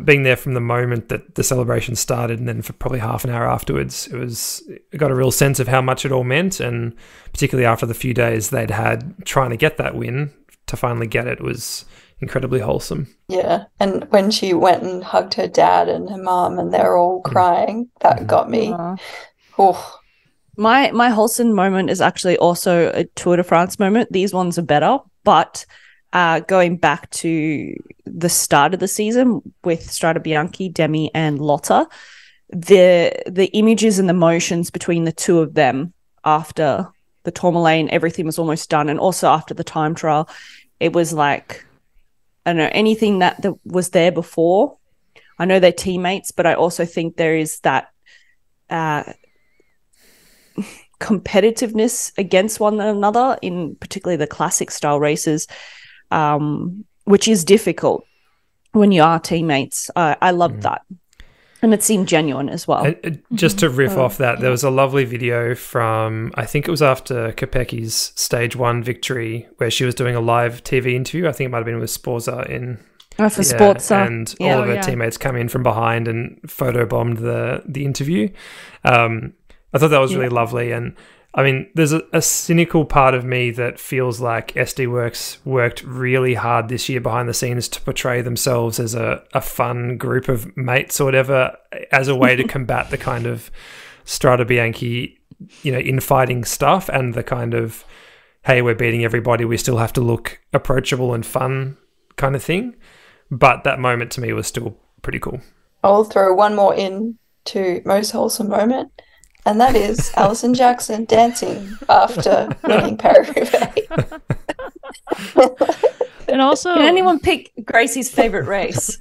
being there from the moment that the celebration started and then for probably half an hour afterwards. I got a real sense of how much it all meant, and particularly after the few days they'd had trying to get that win, to finally get it was incredibly wholesome. Yeah, and when she went and hugged her dad and her mom and they're all crying, that got me. Oh. My wholesome moment is actually also a Tour de France moment. These ones are better, but going back to the start of the season with Strade Bianche, Demi and Lotta, the images and the motions between the two of them after the Tourmaline, everything was almost done, and also after the time trial, it was like, I don't know, anything that was there before. I know they're teammates, but I also think there is that competitiveness against one another in particularly the classic style races, which is difficult when you are teammates. I loved that. And it seemed genuine as well. Just to riff off that, there was a lovely video from, I think it was after Kopeki's stage 1 victory, where she was doing a live TV interview. I think it might have been with Sporza in... for Sporza. And all of her teammates come in from behind and photobombed the interview. I thought that was really lovely. And I mean, there's a cynical part of me that feels like SD Works worked really hard this year behind the scenes to portray themselves as a fun group of mates or whatever, as a way to combat the kind of Strada Bianchi, infighting stuff and the kind of, hey, we're beating everybody, we still have to look approachable and fun kind of thing. But that moment to me was still pretty cool. I'll throw one more in to most wholesome moment. And that is Alison Jackson dancing after winning Paris-Roubaix. And also, can anyone pick Gracie's favorite race?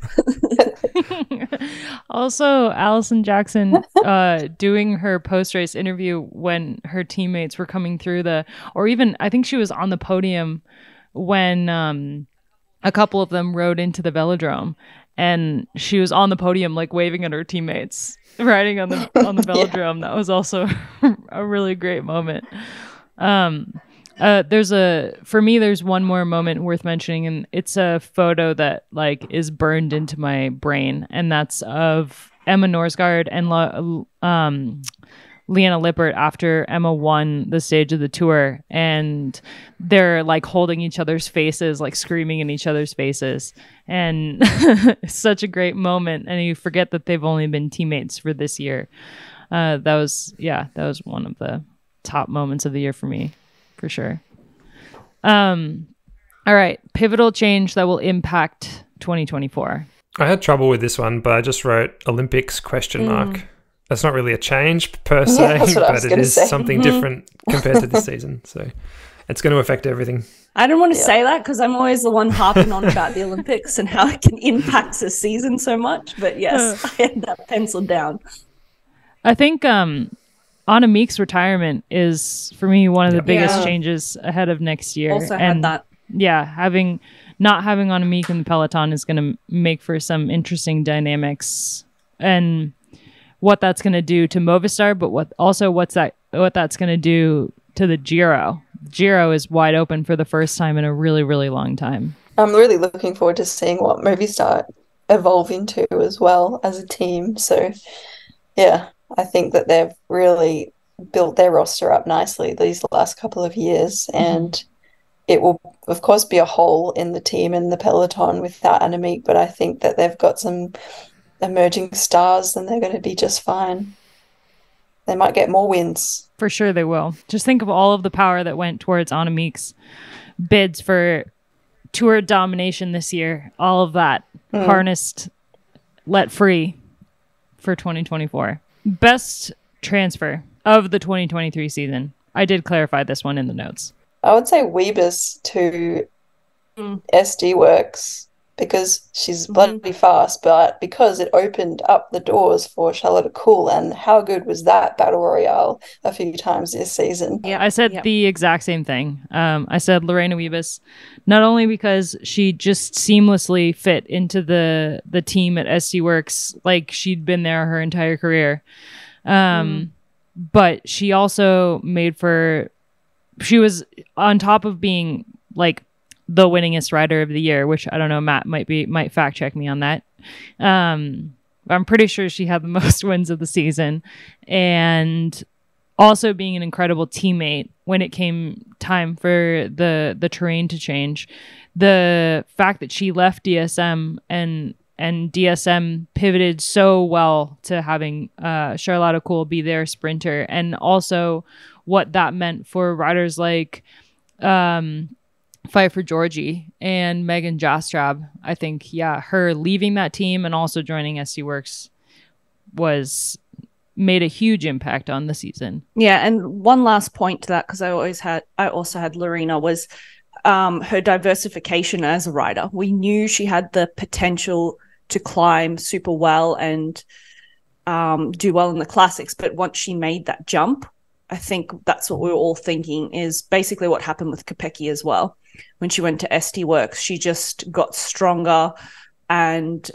Also, Alison Jackson doing her post-race interview when her teammates were coming through I think she was on the podium when a couple of them rode into the velodrome, and she was on the podium like waving at her teammates riding on the velodrome. That was also a really great moment. There's one more moment worth mentioning, and it's a photo that like is burned into my brain, and that's of Emma Norsgaard and Leanna Lippert after Emma won the stage of the tour, and they're like holding each other's faces, like screaming in each other's faces, and it's such a great moment. And you forget that they've only been teammates for this year. That was one of the top moments of the year for me, for sure. All right, pivotal change that will impact 2024. I had trouble with this one, but I just wrote Olympics ? That's not really a change per se, but it is something different compared to this season. So it's going to affect everything. I don't want to say that because I'm always the one harping on about the Olympics and how it can impact the season so much. But yes, I had that penciled down. I think Anna Meek's retirement is, for me, one of the biggest changes ahead of next year. Also had that. Yeah, not having Anna Meek in the peloton is going to make for some interesting dynamics, and what that's going to do to Movistar, but what that's going to do to the Giro. Giro is wide open for the first time in a really, really long time. I'm really looking forward to seeing what Movistar evolve into as well as a team. So, yeah, I think that they've really built their roster up nicely these last couple of years, and it will, of course, be a hole in the team and the peloton without Annemiek, but I think that they've got some emerging stars and they're going to be just fine. They might get more wins. For sure they will. Just think of all of the power that went towards Anna Meek's bids for tour domination this year. All of that harnessed, let free for 2024. Best transfer of the 2023 season. I did clarify this one in the notes. I would say Weebus to SD Works, because she's bloody fast, but because it opened up the doors for Charlotte Kool, and how good was that Battle Royale a few times this season? Yeah, I said the exact same thing. I said Lorena Wiebes, not only because she just seamlessly fit into the team at SD Works, like she'd been there her entire career, but she also she was on top of being like the winningest rider of the year, which I don't know, Matt might fact check me on that. I'm pretty sure she had the most wins of the season, and also being an incredible teammate when it came time for the terrain to change. The fact that she left DSM and DSM pivoted so well to having Charlotte Kool be their sprinter, and also what that meant for riders like Fight for Georgie and Megan Jastrab. I think, her leaving that team and also joining SD Works made a huge impact on the season. Yeah, and one last point to that, because I also had Lorena, was her diversification as a rider. We knew she had the potential to climb super well and do well in the classics, but once she made that jump, I think that's what we were all thinking is basically what happened with Kopecky as well. When she went to SD Works, she just got stronger. And,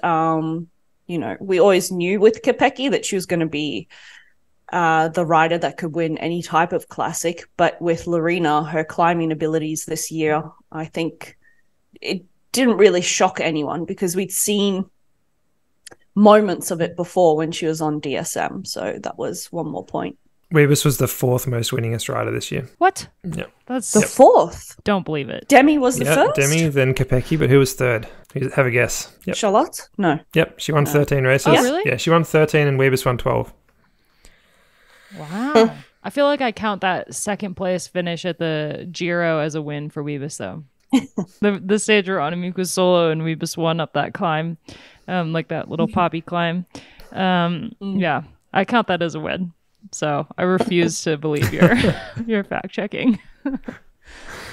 we always knew with Kopecky that she was going to be the rider that could win any type of classic. But with Lorena, her climbing abilities this year, I think it didn't really shock anyone because we'd seen moments of it before when she was on DSM. So that was one more point. Weebus was the 4th most winningest rider this year. What? Yeah. That's The 4th. Don't believe it. Demi was the Yeah, first? Demi, then Kopecky, but who was 3rd? Have a guess. Yep. Charlotte? No. Yep, she won 13 races. Oh, really? Yeah, she won 13 and Weebus won 12. Wow. I feel like I count that second place finish at the Giro as a win for Weebus, though. the stage where Annemiek was solo and Weebus won up that climb, like that little poppy climb. Yeah, I count that as a win. So I refuse to believe your fact checking.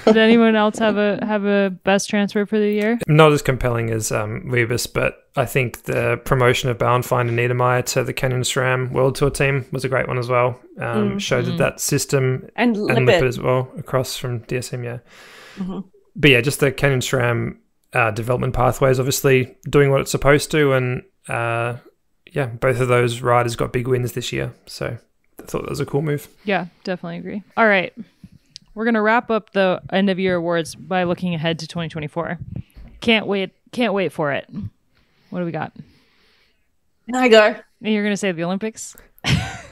Did anyone else have a best transfer for the year? Not as compelling as Weebus, but I think the promotion of Bauernfeind and Niedermeyer to the Canyon SRAM World Tour team was a great one as well. Showed that system And Lippert as well across from DSM, yeah. Mm-hmm. But yeah, just the Canyon SRAM development pathways, obviously doing what it's supposed to, and both of those riders got big wins this year. So I thought that was a cool move. Yeah, definitely agree. All right. We're going to wrap up the end of year awards by looking ahead to 2024. Can't wait for it. What do we got? I go. You're going to say the Olympics?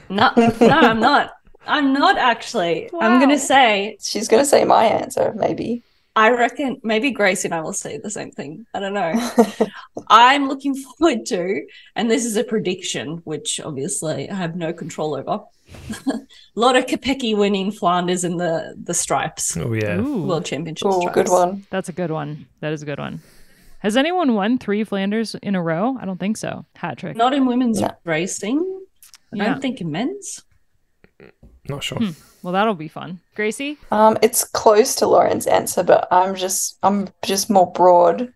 No, I'm not. I'm not actually. Wow. I'm going to say, She's going to say my answer, maybe. I reckon maybe Gracie and I will say the same thing. I don't know. I'm looking forward to, and this is a prediction, which obviously I have no control over. A lot of Kopecky winning Flanders in the stripes. Oh, yeah. Ooh, World Championship Oh, stripes. good one. that's a good one. That is a good one. Has anyone won 3 Flanders in a row? I don't think so. Hat trick. Not in women's No. racing. I Yeah. don't think in men's. Not sure. Well, that'll be fun. Gracie? It's close to Loren's answer, but I'm just more broad.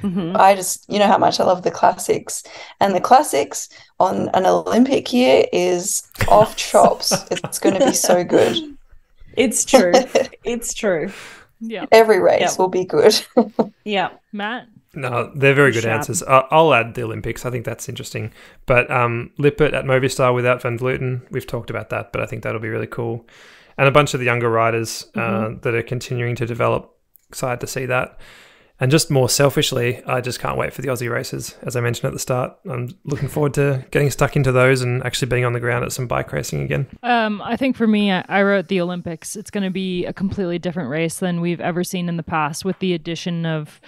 Mm-hmm. I just, you know how much I love the classics, and the classics on an Olympic year is off chops. It's going to be so good. It's true. It's true. Yeah. Every race Yeah. will be good. Yeah. Matt? No, they're very good Sharp. answers. I'll add the Olympics. I think that's interesting. But Lippert at Movistar without Van Vleuten, we've talked about that, but I think that'll be really cool. And a bunch of the younger riders that are continuing to develop. Excited to see that. And just more selfishly, I just can't wait for the Aussie races. As I mentioned at the start, I'm looking forward to getting stuck into those and actually being on the ground at some bike racing again. I think for me, I wrote the Olympics. It's going to be a completely different race than we've ever seen in the past, with the addition of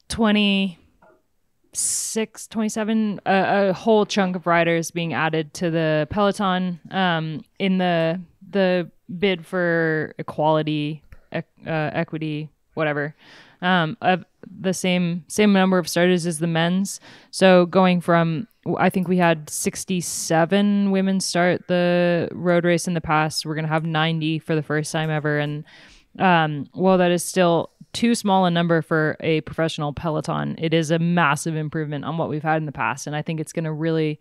26, 27, a whole chunk of riders being added to the peloton in the bid for equality, equity, whatever. Of the same number of starters as the men's. So going from, I think we had 67 women start the road race in the past. We're going to have 90 for the first time ever. And while that is still too small a number for a professional peloton, it is a massive improvement on what we've had in the past. And I think it's going to really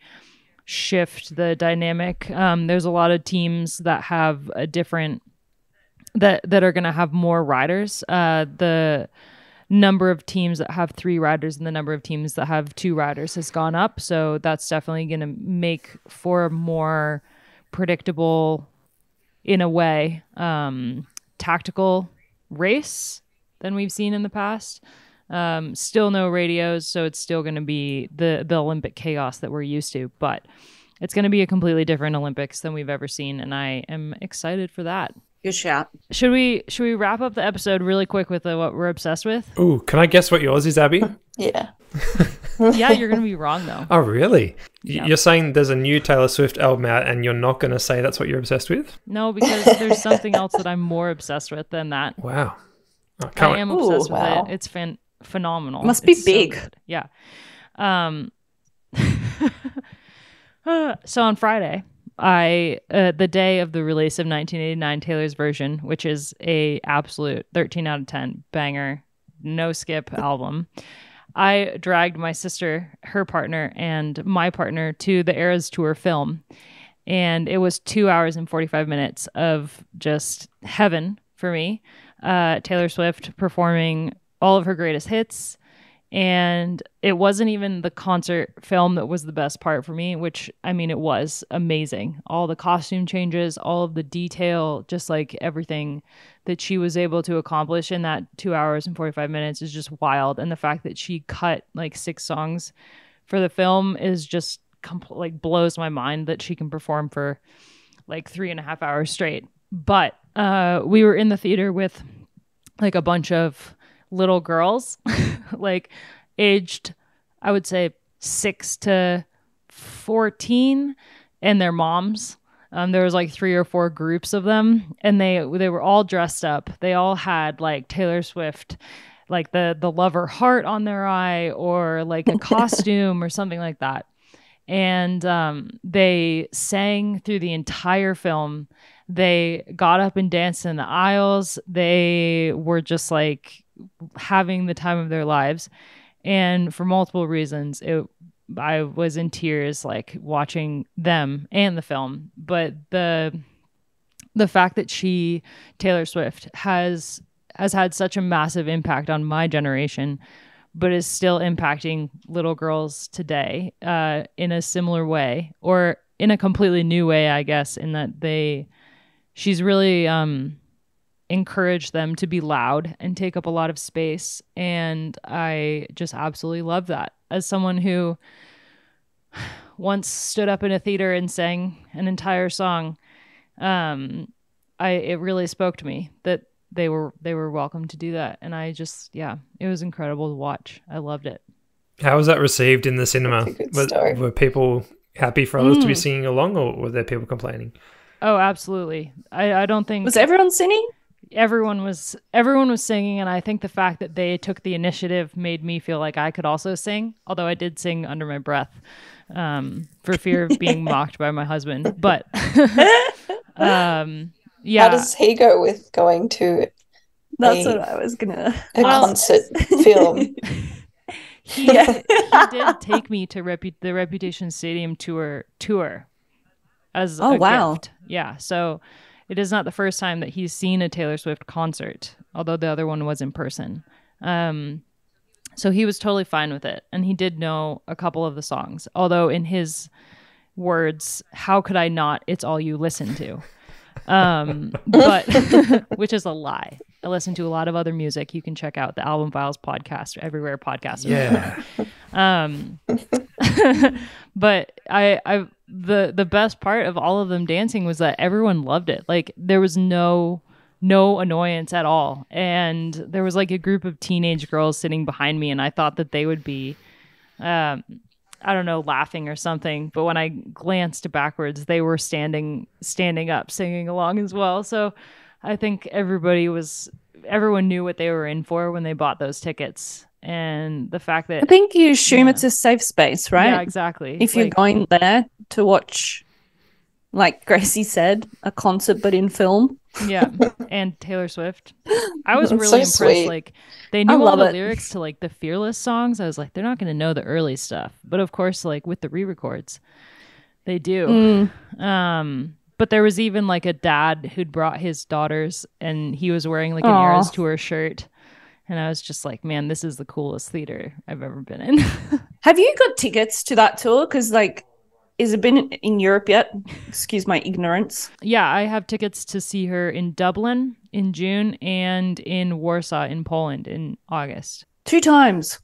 shift the dynamic. There's a lot of teams that have a different that are going to have more riders. The number of teams that have 3 riders and the number of teams that have 2 riders has gone up. So that's definitely going to make for a more predictable, in a way, tactical race than we've seen in the past. Still no radios, so it's still going to be the Olympic chaos that we're used to. But it's going to be a completely different Olympics than we've ever seen, and I am excited for that. Good shout. Should we wrap up the episode really quick with what we're obsessed with? Ooh, can I guess what yours is, Abby? Yeah. Yeah, you're going to be wrong, though. Oh, really? Yeah. You're saying there's a new Taylor Swift album out and you're not going to say that's what you're obsessed with? No, because there's something else that I'm more obsessed with than that. Wow. I I can't wait. am obsessed with wow. it. It's phenomenal. Must be It's so big. good. Yeah. So on Friday, the day of the release of 1989 Taylor's version, which is a absolute 13 out of 10 banger, no skip album, I dragged my sister, her partner, and my partner to the Eras Tour film. And it was 2 hours and 45 minutes of just heaven for me. Taylor Swift performing all of her greatest hits. And it wasn't even the concert film that was the best part for me, which, I mean, it was amazing. All the costume changes, all of the detail, just like everything that she was able to accomplish in that 2 hours and 45 minutes is just wild. And the fact that she cut like 6 songs for the film is just like blows my mind that she can perform for like 3.5 hours straight. But we were in the theater with like a bunch of little girls, like aged, I would say 6 to 14, and their moms. There was like 3 or 4 groups of them, and they were all dressed up. They all had like Taylor Swift, like the lover heart on their eye, or like a costume or something like that. And they sang through the entire film. They got up and danced in the aisles. They were just like having the time of their lives. And for multiple reasons, I was in tears like watching them and the film. But the fact that Taylor Swift has had such a massive impact on my generation, but is still impacting little girls today in a similar way, or in a completely new way, I guess, in that she's really encouraged them to be loud and take up a lot of space. And I just absolutely love that. As someone who once stood up in a theater and sang an entire song, it really spoke to me that they were welcome to do that. And I just, it was incredible to watch. I loved it. How was that received in the cinema? Story. Were people happy for others to be singing along, or were there people complaining? Oh, absolutely. I don't think... Was everyone singing? Everyone was singing, and I think the fact that they took the initiative made me feel like I could also sing, although I did sing under my breath for fear of being mocked by my husband. But yeah. How does he go with going to That's what I was gonna a concert film? He did take me to the Reputation Stadium tour as a gift. Yeah, so it is not the first time that he's seen a Taylor Swift concert, although the other one was in person. So he was totally fine with it, and he did know a couple of the songs. Although in his words, how could I not? It's all you listen to. But which is a lie. I listen to a lot of other music. You can check out the Album Files podcast everywhere podcasts are. But the best part of all of them dancing was that everyone loved it. Like there was no annoyance at all. And there was like a group of teenage girls sitting behind me, and I thought that they would be I don't know, laughing or something. But when I glanced backwards, they were standing up, singing along as well. So I think everyone knew what they were in for when they bought those tickets. And the fact that... I think you assume it's a safe space, right? Yeah, exactly. If you're going there to watch, like Gracie said, a concert but in film. Yeah, and Taylor Swift. I was That's really so impressed. sweet. Like they knew all the it. lyrics to like the Fearless songs. I was like, they're not going to know the early stuff, but of course, like with the re-records, they do. But there was even like a dad who'd brought his daughters, and he was wearing like an Eras Tour shirt, and I was just like, man, this is the coolest theater I've ever been in. Have you got tickets to that tour? Because like, has it been in Europe yet? Excuse my ignorance. Yeah, I have tickets to see her in Dublin in June and in Warsaw in Poland in August. 2 times.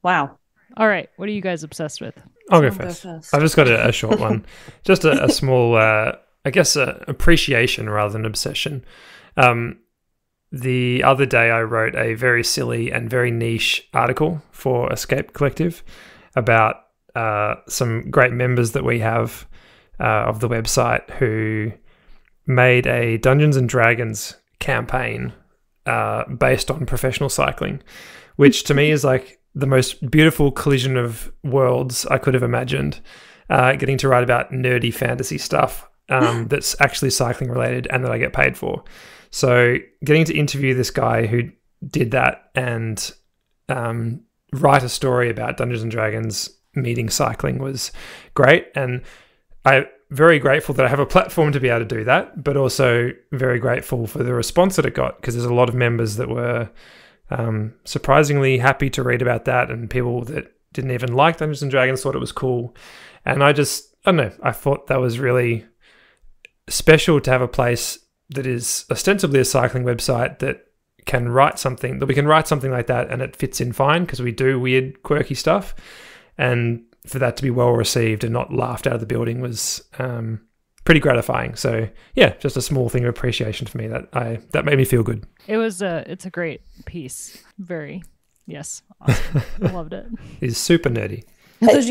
Wow. All right, what are you guys obsessed with? I'll go first. I've just got a short one. Just a small, I guess, appreciation rather than obsession. The other day I wrote a very silly and very niche article for Escape Collective about some great members that we have of the website who made a Dungeons and Dragons campaign based on professional cycling, which to me is like the most beautiful collision of worlds I could have imagined. Getting to write about nerdy fantasy stuff that's actually cycling related and that I get paid for. So getting to interview this guy who did that and write a story about Dungeons and Dragons meeting cycling was great. And I very grateful that I have a platform to be able to do that, but also very grateful for the response that it got, because there's a lot of members that were surprisingly happy to read about that, and people that didn't even like Dungeons and Dragons thought it was cool. And I don't know, I thought that was really special to have a place that is ostensibly a cycling website that can write something, that we can write something like that and it fits in fine, because we do weird, quirky stuff. And for that to be well received and not laughed out of the building was pretty gratifying. So yeah, just a small thing of appreciation for me that made me feel good. It's a great piece. Yes, awesome. I loved it. It's super nerdy. Have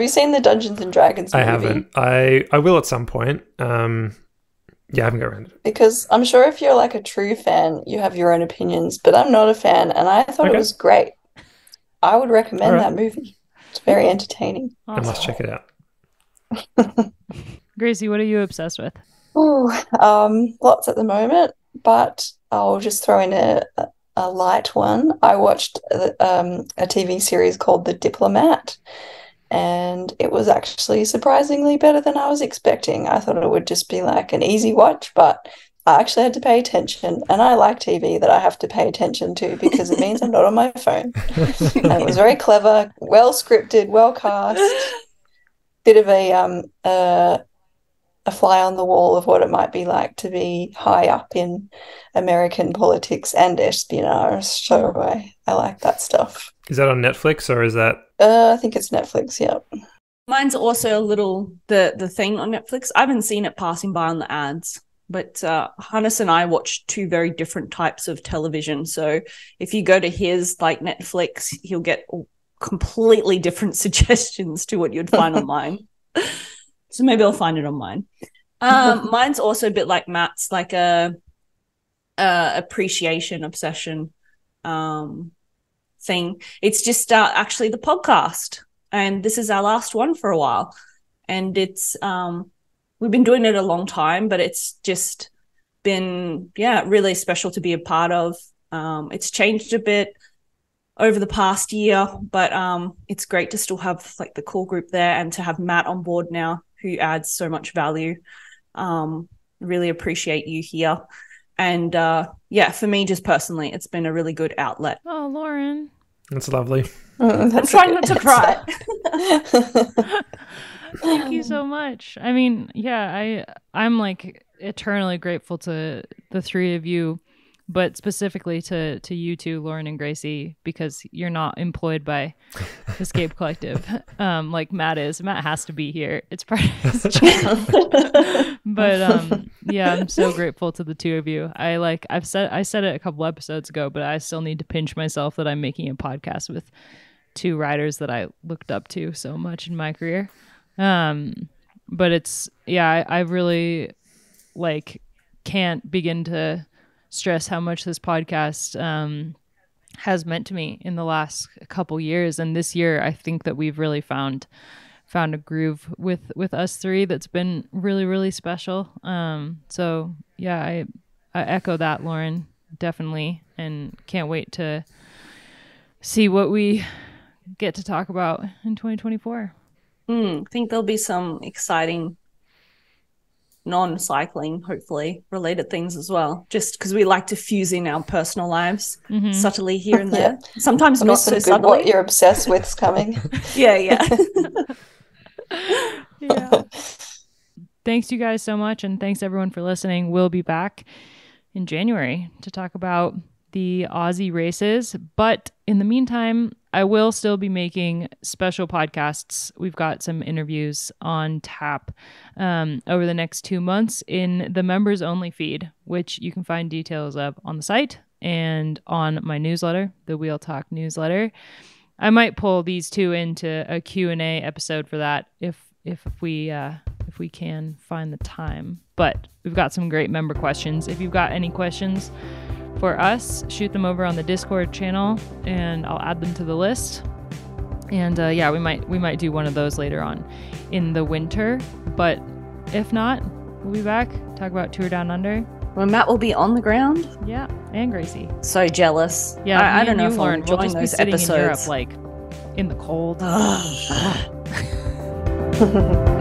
you seen the Dungeons and Dragons movie? I haven't. I will at some point. Yeah, I haven't got around to it. Because I'm sure if you're like a true fan, you have your own opinions, but I'm not a fan, and I thought it was great. I would recommend that movie. It's very entertaining. Awesome. I must check it out. Gracie, what are you obsessed with? Ooh, lots at the moment, but I'll just throw in a light one. I watched a TV series called The Diplomat, and it was actually surprisingly better than I was expecting. I thought it would just be like an easy watch, but I actually had to pay attention, and I like TV that I have to pay attention to because it means I'm not on my phone. And it was very clever, well scripted, well cast. Bit of a fly on the wall of what it might be like to be high up in American politics and espionage. So I like that stuff. Is that on Netflix or is that? I think it's Netflix, yeah. Mine's also a little the thing on Netflix. I haven't seen it passing by on the ads, but Hannes and I watch two very different types of television. So if you go to his like Netflix, he'll get completely different suggestions to what you'd find on mine. So maybe I'll find it on mine. Mine's also a bit like Matt's, like a appreciation obsession thing. It's just actually the podcast, and this is our last one for a while. And it's we've been doing it a long time, but it's just been really special to be a part of. It's changed a bit over the past year, but it's great to still have like the core group there and to have Matt on board now, who adds so much value. Really appreciate you here. And for me, just personally, it's been a really good outlet. Oh, Loren. That's lovely. I'm trying not to cry. Thank you so much. I mean, I'm like eternally grateful to the three of you, but specifically to you two, Loren and Gracie, because you're not employed by Escape Collective like Matt is. Matt has to be here. It's part of his job. But I'm so grateful to the two of you. I said it a couple episodes ago, but I still need to pinch myself that I'm making a podcast with two writers that I looked up to so much in my career. But it's I really can't begin to stress how much this podcast has meant to me in the last couple years. And this year, I think that we've really found a groove with us three that's been really, really special. So I echo that, Loren, definitely, and can't wait to see what we get to talk about in 2024. I think there'll be some exciting non-cycling, hopefully, related things as well, just because we like to fuse in our personal lives subtly here and there. Sometimes not so subtly. What you're obsessed with's coming. Yeah. Thanks you guys so much, and thanks everyone for listening. We'll be back in January to talk about the Aussie races, but in the meantime, I will still be making special podcasts. We've got some interviews on tap over the next 2 months in the members only feed, which you can find details of on the site and on my newsletter, the Wheel Talk newsletter. I might pull these two into a Q&A episode for that if we can find the time. But we've got some great member questions. If you've got any questions for us, shoot them over on the Discord channel and I'll add them to the list. And we might do one of those later on in the winter. But if not, we'll be back, talk about Tour Down Under. When Matt will be on the ground. Yeah, and Gracie. So jealous. Yeah, I don't know if I'll Loren, enjoy those episodes. in Europe, like in the cold. Bye.